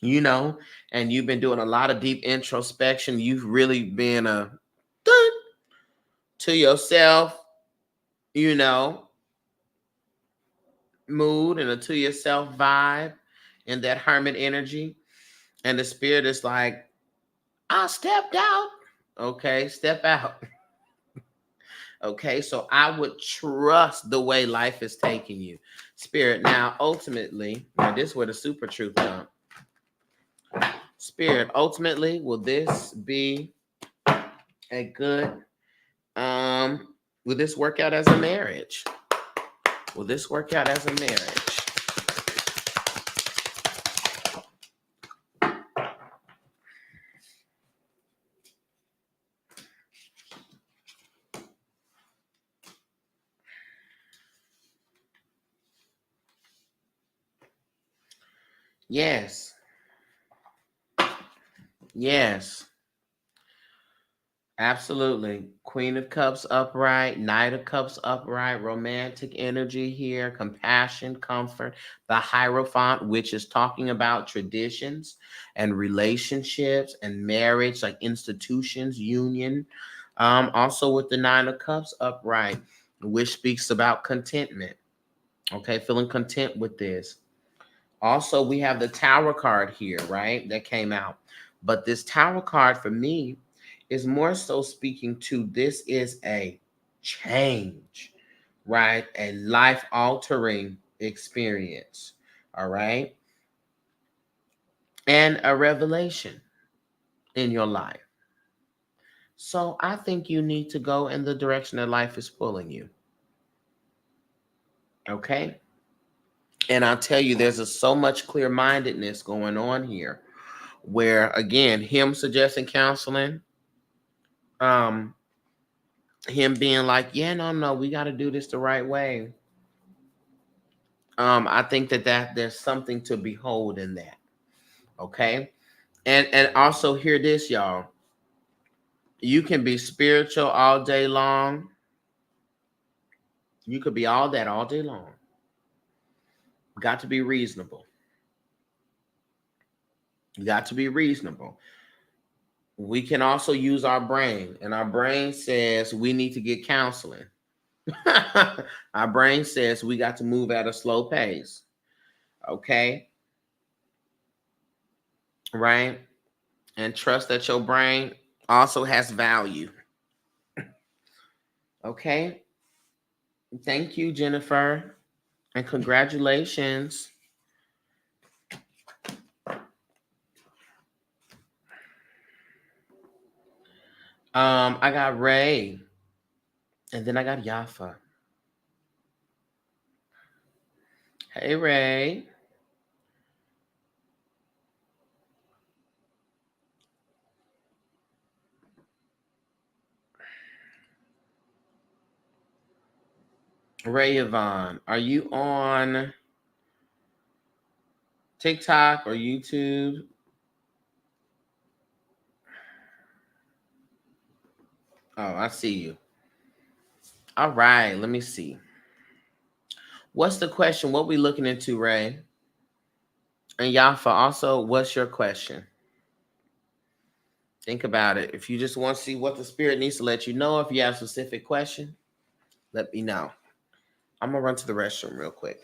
and you've been doing a lot of deep introspection. You've really been to yourself, mood and a to yourself vibe and that hermit energy. And the spirit is like, I stepped out. Okay, step out. Okay, so I would trust the way life is taking you. Spirit, now ultimately, this is where the super truth comes. Spirit, ultimately, will this be a good will this work out as a marriage? Will this work out as a marriage? Yes. Yes. Absolutely. Queen of Cups upright, Knight of Cups upright, romantic energy here, compassion, comfort. The Hierophant, which is talking about traditions and relationships and marriage, like institutions, union. Also with the Nine of Cups upright, which speaks about contentment. Okay, feeling content with this. Also, we have the Tower card here, right? That came out. But this Tower card for me is more so speaking to this is a change, right? A life altering experience, all right? And a revelation in your life. So I think you need to go in the direction that life is pulling you, okay? And I'll tell you, there's so much clear mindedness going on here where, again, him suggesting counseling, um, him being like, yeah, no, we got to do this the right way. I think that there's something to behold in that. Okay. And also hear this, y'all. You can be spiritual all day long. You could be all that all day long. Got to be reasonable. You got to be reasonable. We can also use our brain, and our brain says we need to get counseling. Our brain says we got to move at a slow pace. Okay. Right. And trust that your brain also has value. Okay. Thank you, Jennifer. And congratulations. I got Ray. And then I got Yafa. Hey, Ray. Ray Yvonne, are you on TikTok or YouTube? Oh, I see you. All right, let me see. What's the question? What we looking into, Ray? And Yafa, also, what's your question? Think about it. If you just want to see what the spirit needs to let you know, if you have a specific question, let me know. I'm gonna run to the restroom real quick.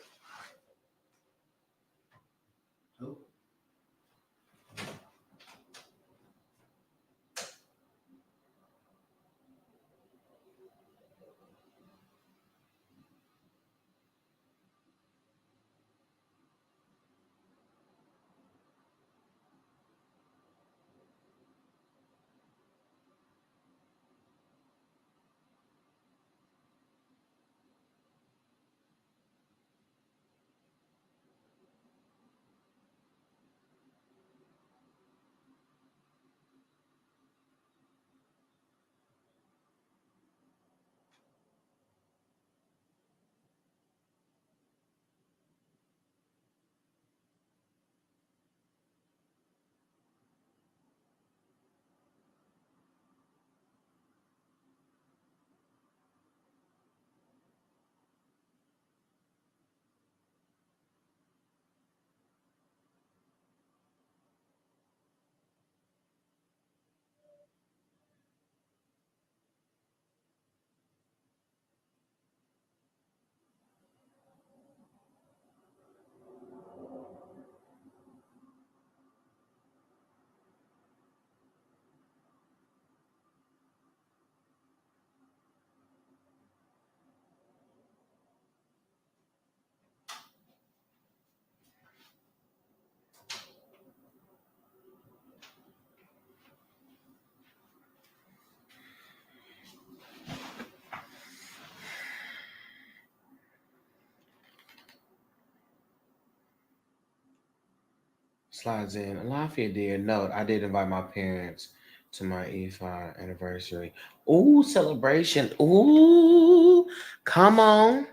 Slides in. Lafayette dear. Note, I did invite my parents to my E5 anniversary. Ooh, celebration. Ooh, come on.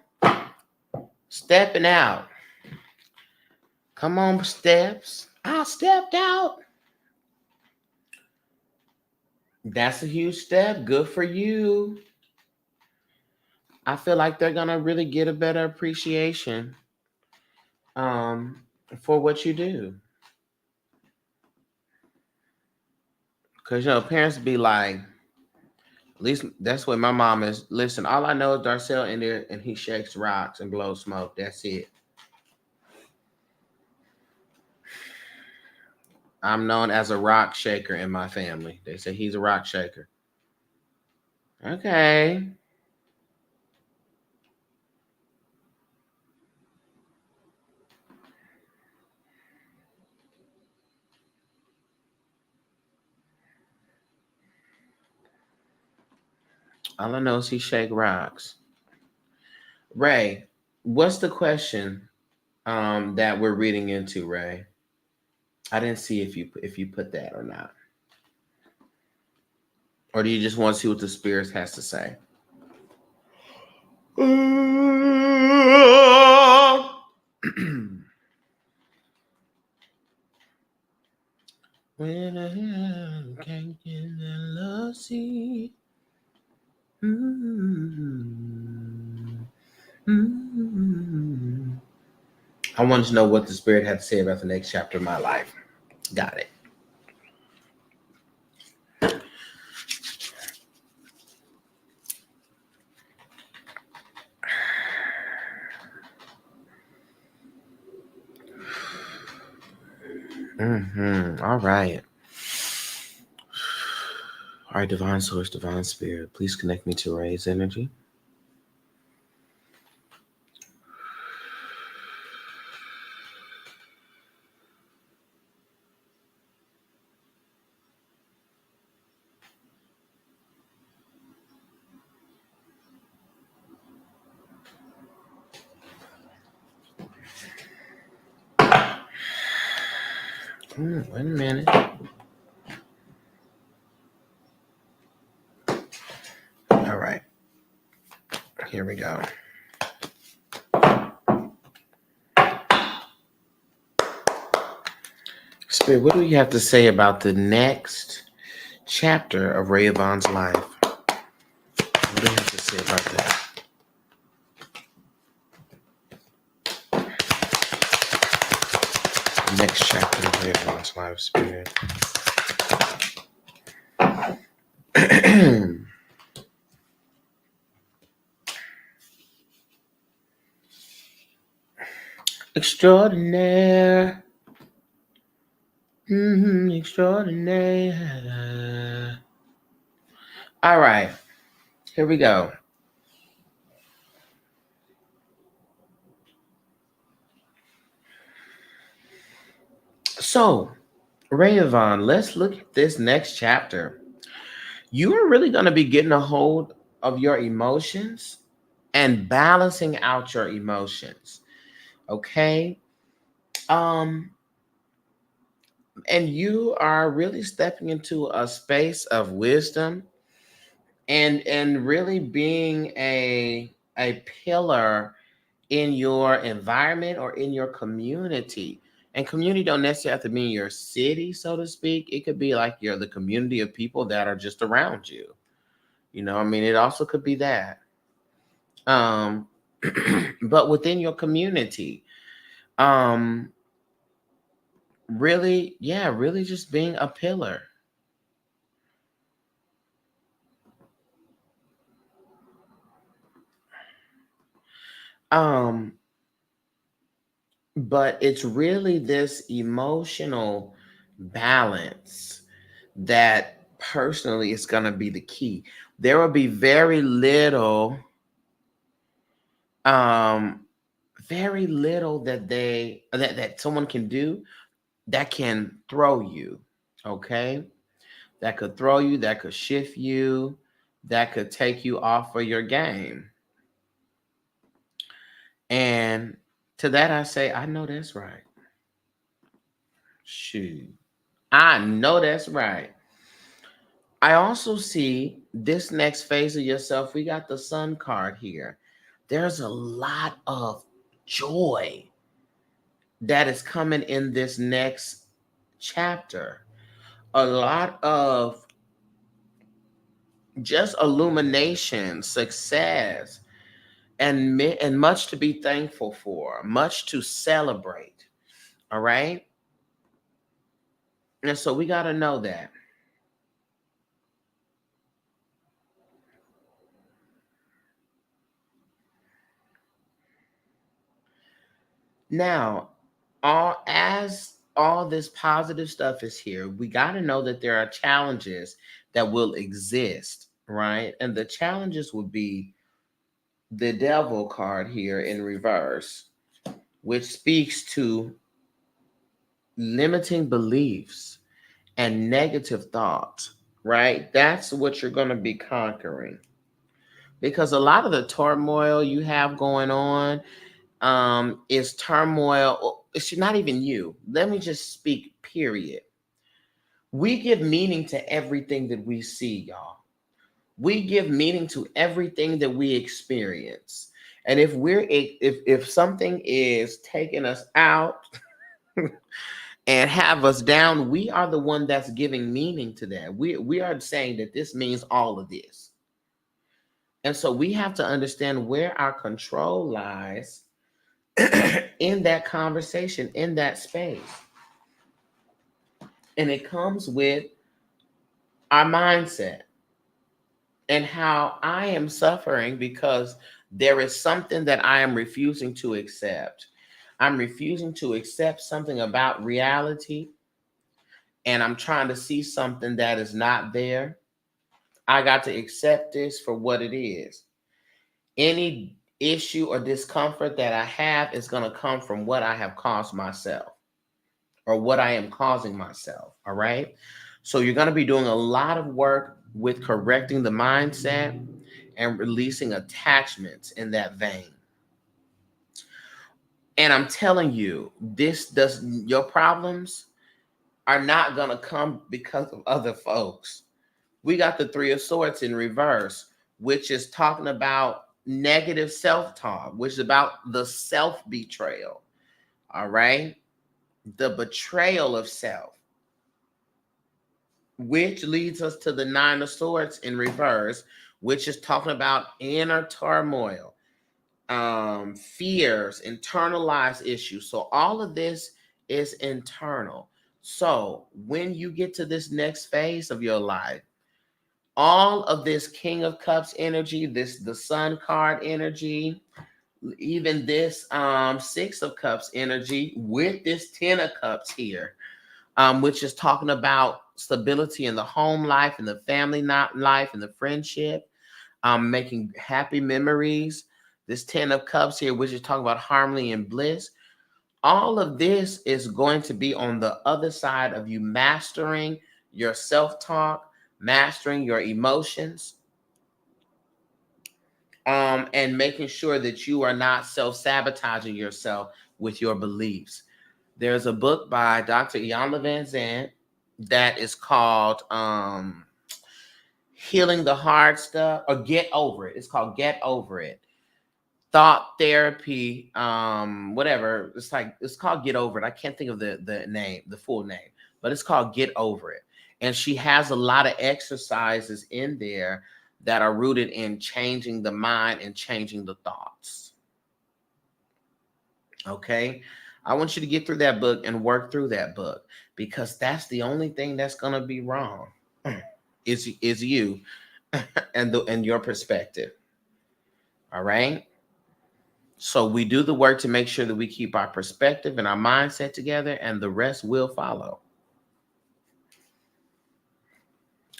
Stepping out. Come on, steps. I stepped out. That's a huge step. Good for you. I feel like they're gonna really get a better appreciation um for what you do. Cause parents be like, at least that's what my mom is. Listen, all I know is Darcel in there and he shakes rocks and blows smoke. That's it. I'm known as a rock shaker in my family. They say he's a rock shaker. Okay. All I know is he shake rocks. Ray, what's the question that we're reading into, Ray? I didn't see if you put that or not. Or do you just want to see what the spirits has to say? When I can't get that love, see. I wanted to know what the spirit had to say about the next chapter of my life. Got it. All right. All right, divine source, divine spirit, please connect me to Ray's energy. Wait a minute. All right. Here we go. Spirit, what do you have to say about the next chapter of Ray Yvonne's life? What do you have to say about that? The next chapter of Ray Yvonne's life, Spirit. Extraordinaire. Extraordinaire. All right. Here we go. So, Ray Yvonne, let's look at this next chapter. You are really going to be getting a hold of your emotions and balancing out your emotions. Okay? Um and you are really stepping into a space of wisdom and really being a pillar in your environment or in your community. And community don't necessarily have to mean your city, so to speak. It could be like you're the community of people that are just around you. I mean, it also could be that. Um, but within your community, um, really, yeah, really just being a pillar. Um, but it's really this emotional balance that personally is going to be the key. There will be um very little that someone can do that can throw you. Okay, that could throw you, that could shift you, that could take you off of your game. And to that I say, I know that's right. Shoot. I know that's right. I also see this next phase of yourself. We got the sun card here. There's a lot of joy that is coming in this next chapter. A lot of just illumination, success, and much to be thankful for, much to celebrate. All right? And so we got to know that. Now, all this positive stuff is here, we got to know that there are challenges that will exist, right? And the challenges would be the devil card here in reverse, which speaks to limiting beliefs and negative thoughts, right? That's what you're going to be conquering. Because a lot of the turmoil you have going on is turmoil. It's not even you. Let me just speak, period. We give meaning to everything that we see, y'all. We give meaning to everything that we experience. And if something is taking us out and have us down, we are the one that's giving meaning to that. We are saying that this means all of this. And so we have to understand where our control lies in that conversation, in that space. And it comes with our mindset and how I am suffering because there is something that I am refusing to accept. I'm refusing to accept something about reality, and I'm trying to see something that is not there. I got to accept this for what it is. Any issue or discomfort that I have is going to come from what I have caused myself or what I am causing myself. All right. So you're going to be doing a lot of work with correcting the mindset and releasing attachments in that vein. And I'm telling you, your problems are not going to come because of other folks. We got the Three of Swords in reverse, which is talking about negative self-talk, which is about the self-betrayal. All right. The betrayal of self, which leads us to the Nine of Swords in reverse, which is talking about inner turmoil, fears, internalized issues. So all of this is internal. So when you get to this next phase of your life, all of this King of Cups energy, the Sun card energy, even this Six of Cups energy with this Ten of Cups here, which is talking about stability in the home life, in the family life, in the friendship, making happy memories. This Ten of Cups here, which is talking about harmony and bliss. All of this is going to be on the other side of you mastering your self-talk, mastering your emotions, and making sure that you are not self-sabotaging yourself with your beliefs. There's a book by Dr. Iyanla Van Zandt that is called Healing the Hard Stuff, or Get Over It. It's called Get Over It. Thought therapy, whatever. It's called Get Over It. I can't think of the name, the full name, but it's called Get Over It. And she has a lot of exercises in there that are rooted in changing the mind and changing the thoughts. Okay. I want you to get through that book and work through that book, because that's the only thing that's going to be wrong is you and your perspective. All right. So we do the work to make sure that we keep our perspective and our mindset together, and the rest will follow.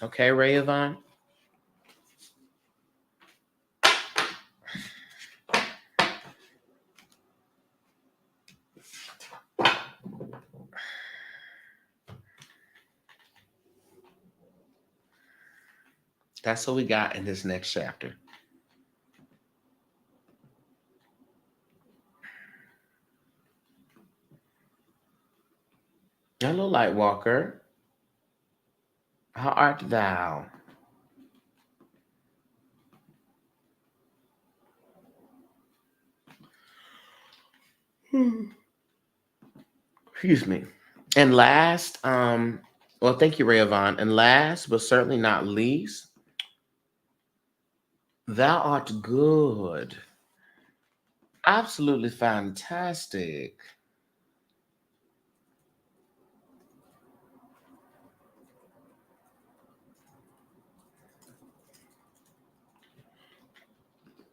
Okay, Ray Yvonne? That's what we got in this next chapter. Hello, light walker. How art thou? Excuse me. And last, well, thank you, Rayvon. And last, but certainly not least, thou art good. Absolutely fantastic.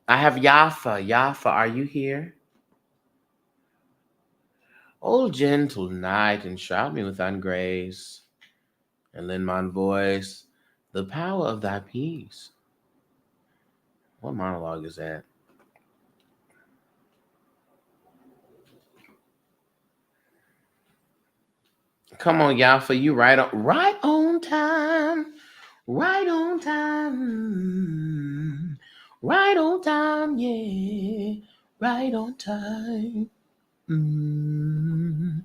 I have Yafa. Yafa, are you here? O gentle night, enshroud me with thine grace, and lend mine voice the power of thy peace. What monologue is that? Come on, Yafa, you right on time. Right on time. Right on time, yeah. Right on time. Mm.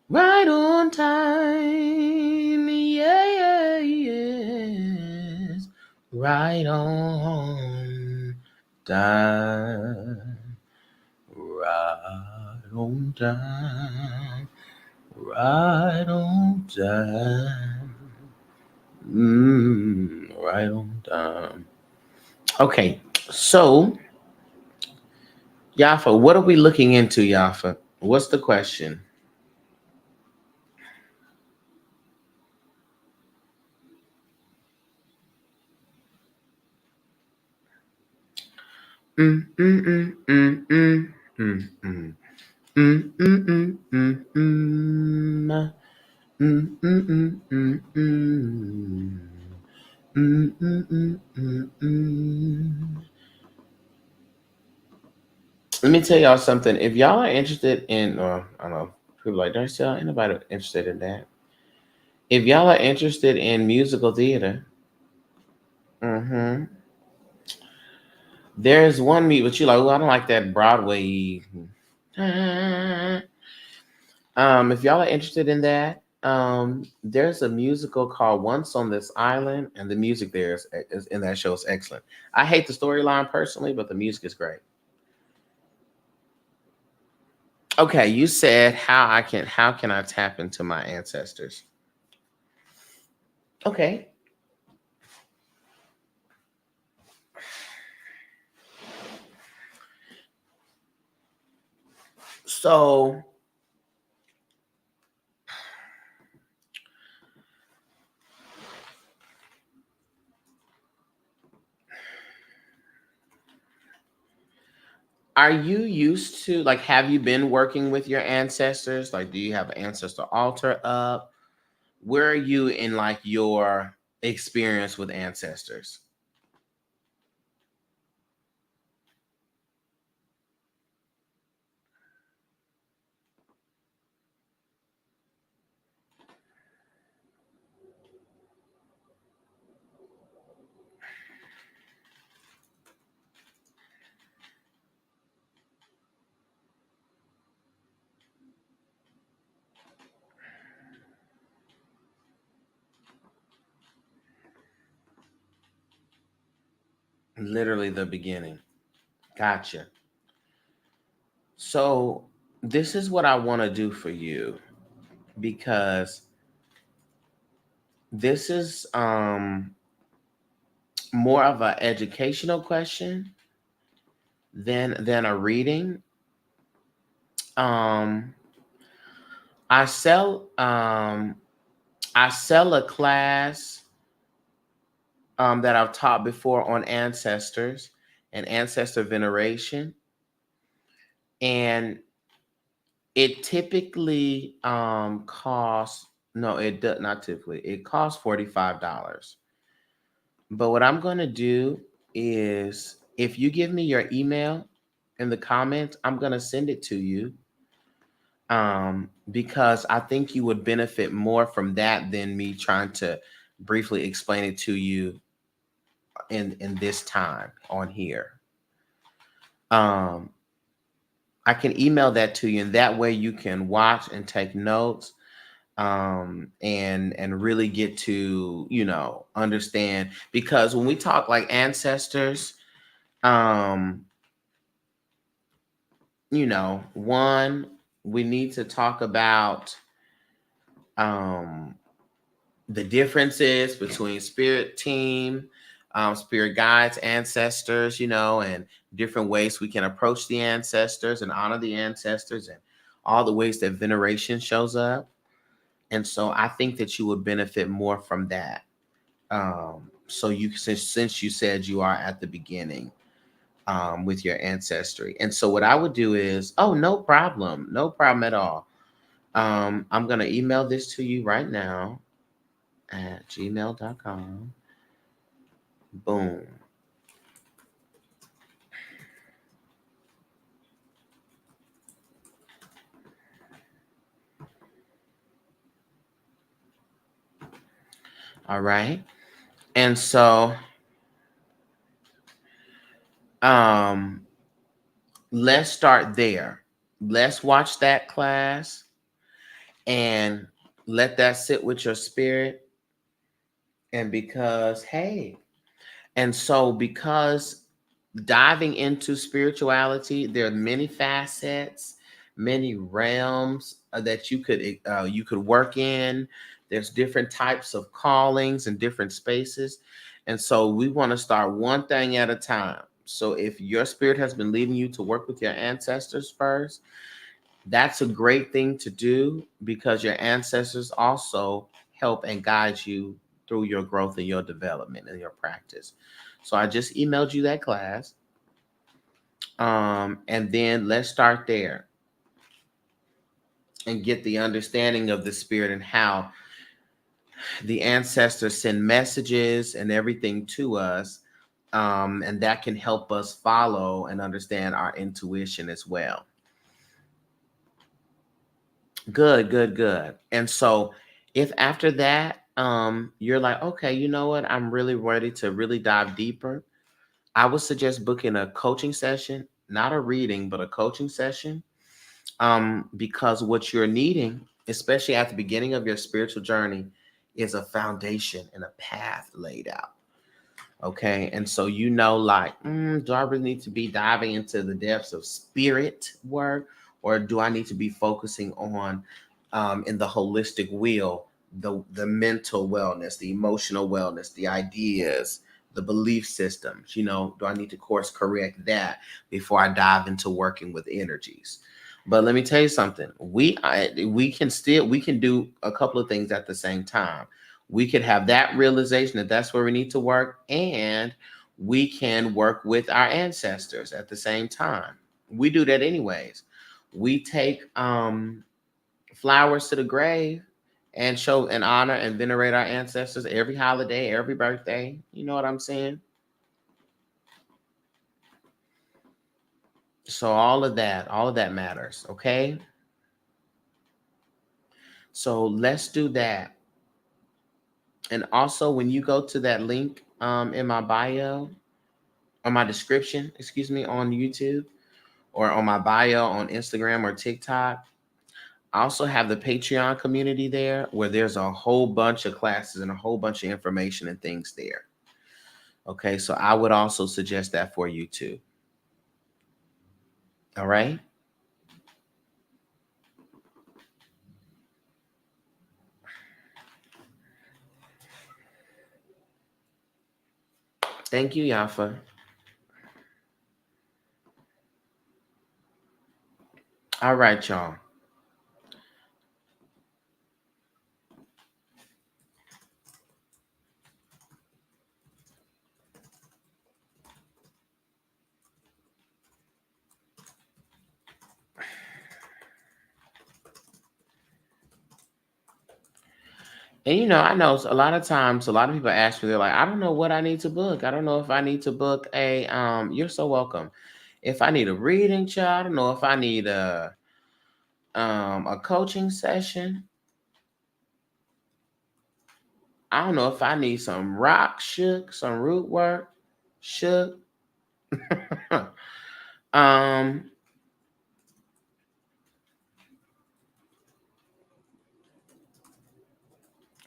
Right on time, yeah, yes. Right on time. Right on time. Right on time. Right on time. Okay, so Yafa, what are we looking into, Yafa? What's the question? Mm, mm, mm, mm, mm, mm, mm. Mm, mm, mm, mm, mm. Mm, mm, mm, mm, mm. Mm, mm, mm, mm, mm. Let me tell y'all something. If y'all are interested in, or I don't know, people like Darcel, ain't nobody interested in that. If y'all are interested in musical theater, mm-hmm, there's one meet, but you like, oh, I don't like that Broadway. If y'all are interested in that, there's a musical called Once on This Island, and the music there is in that show is excellent. I hate the storyline personally, but the music is great. Okay, you said how can I tap into my ancestors? Okay, so are you used to like have you been working with your ancestors? Like, do you have an ancestor altar up? Where are you in like your experience with ancestors? Literally the beginning. Gotcha. So this is what I want to do for you because this is more of an educational question than a reading. Um I sell I sell a class that I've taught before on ancestors and ancestor veneration, and it typically costs no, it does not typically. It costs $45. But what I'm going to do is if you give me your email in the comments, I'm going to send it to you because I think you would benefit more from that than me trying to briefly explain it to you in this time on here. Um, I can email that to you, and that way you can watch and take notes. and really get to, understand, because when we talk like ancestors, um one, we need to talk about um the differences between spirit team, spirit guides, ancestors, and different ways we can approach the ancestors and honor the ancestors, and all the ways that veneration shows up. And so I think that you would benefit more from that. So since you said you are at the beginning with your ancestry. And so what I would do is, oh, no problem. No problem at all. I'm going to email this to you right now at gmail.com. Boom. All right. And so um let's start there. Let's watch that class and let that sit with your spirit. And because, hey, and so because diving into spirituality, there are many facets, many realms that you could work in. There's different types of callings and different spaces, and so we want to start one thing at a time. So if your spirit has been leading you to work with your ancestors first, that's a great thing to do, because your ancestors also help and guide you through your growth and your development and your practice. So I just emailed you that class. And then let's start there and get the understanding of the spirit and how the ancestors send messages and everything to us. And that can help us follow and understand our intuition as well. Good, good, good. And so if after that, you're like, okay, you know what? I'm really ready to really dive deeper. I would suggest booking a coaching session, not a reading, but a coaching session. Because what you're needing, especially at the beginning of your spiritual journey, is a foundation and a path laid out. Okay. And so, like, do I really need to be diving into the depths of spirit work, or do I need to be focusing on, in the holistic wheel, the mental wellness, the emotional wellness, the ideas, the belief systems? Do I need to course correct that before I dive into working with energies? But let me tell you something. We can do a couple of things at the same time. We could have that realization that that's where we need to work, and we can work with our ancestors at the same time. We do that anyways. We take flowers to the grave and show and honor and venerate our ancestors every holiday, every birthday. You know what I'm saying? So all of that matters. Okay. So let's do that. And also, when you go to that link in my bio, or my description, excuse me, on YouTube, or on my bio on Instagram or TikTok, I also have the Patreon community there, where there's a whole bunch of classes and a whole bunch of information and things there. Okay, so I would also suggest that for you too. All right. Thank you, Yafa. All right, y'all. And I know a lot of times, a lot of people ask me, they're like, I don't know what I need to book. I don't know if I need to book you're so welcome. If I need a reading, child, I don't know if I need a coaching session. I don't know if I need some rock shook, some root work, shook. um,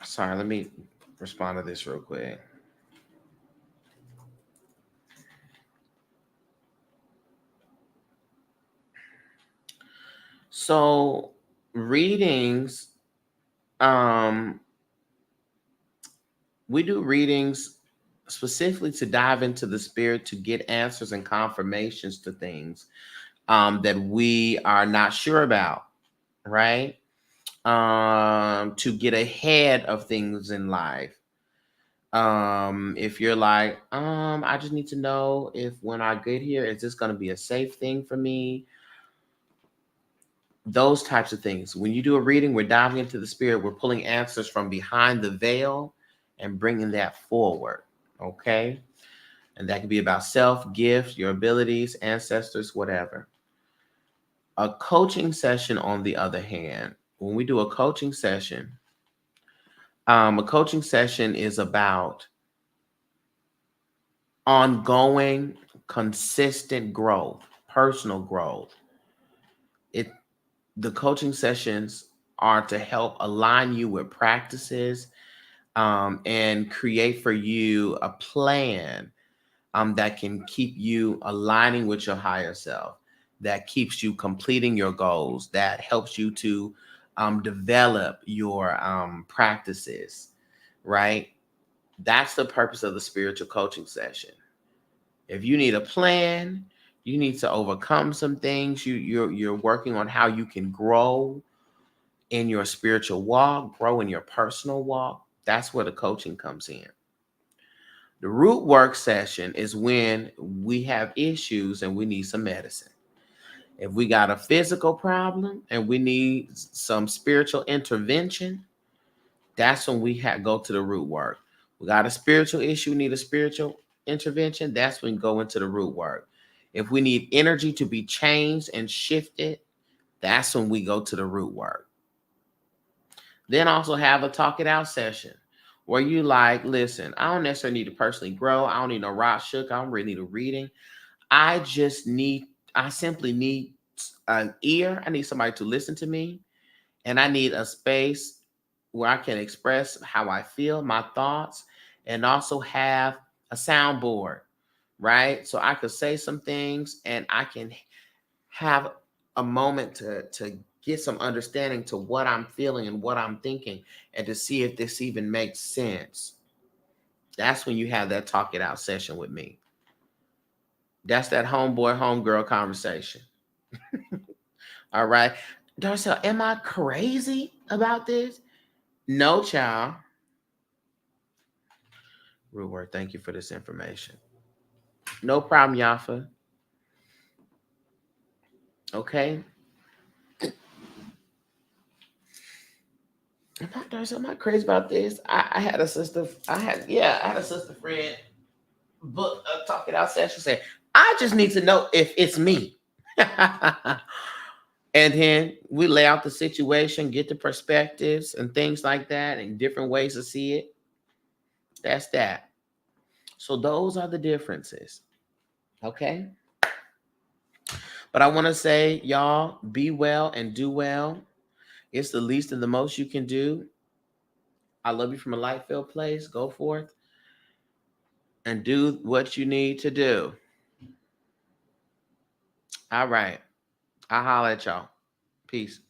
Sorry, let me respond to this real quick. So readings, um, we do readings specifically to dive into the spirit to get answers and confirmations to things that we are not sure about, right? To get ahead of things in life. If you're like, I just need to know if when I get here, is this going to be a safe thing for me? Those types of things. When you do a reading, we're diving into the spirit, we're pulling answers from behind the veil and bringing that forward. Okay. And that could be about self, gifts, your abilities, ancestors, whatever. A coaching session, on the other hand, when we do a coaching session is about ongoing, consistent growth, personal growth. It the coaching sessions are to help align you with practices and create for you a plan that can keep you aligning with your higher self, that keeps you completing your goals, that helps you to develop your practices, right? That's the purpose of the spiritual coaching session. If you need a plan, you need to overcome some things. You're working on how you can grow in your spiritual walk, grow in your personal walk. That's where the coaching comes in. The root work session is when we have issues and we need some medicine. If we got a physical problem and we need some spiritual intervention, that's when we go to the root work. We got a spiritual issue, need a spiritual intervention, that's when we go into the root work. If we need energy to be changed and shifted, that's when we go to the root work. Then also have a talk it out session where you like, listen, I don't necessarily need to personally grow. I don't need no rock shook. I don't really need a reading. I just need, I simply need an ear. I need somebody to listen to me. And I need a space where I can express how I feel, my thoughts, and also have a soundboard, right? So I could say some things and I can have a moment to get some understanding to what I'm feeling and what I'm thinking and to see if this even makes sense. That's when you have that talk it out session with me. That's that homeboy, homegirl conversation. All right. Darcel, am I crazy about this? No, child. Real word, thank you for this information. No problem, Yafa. Okay. Am I crazy about this? I had a sister. I had a sister friend book a talk it out session. Say, I just need to know if it's me. And then we lay out the situation, get the perspectives and things like that, and different ways to see it. That's that. So those are the differences. Okay. But I want to say, y'all, be well and do well. It's the least and the most you can do. I love you from a light filled place. Go forth and do what you need to do. All right. I'll holler at y'all. Peace.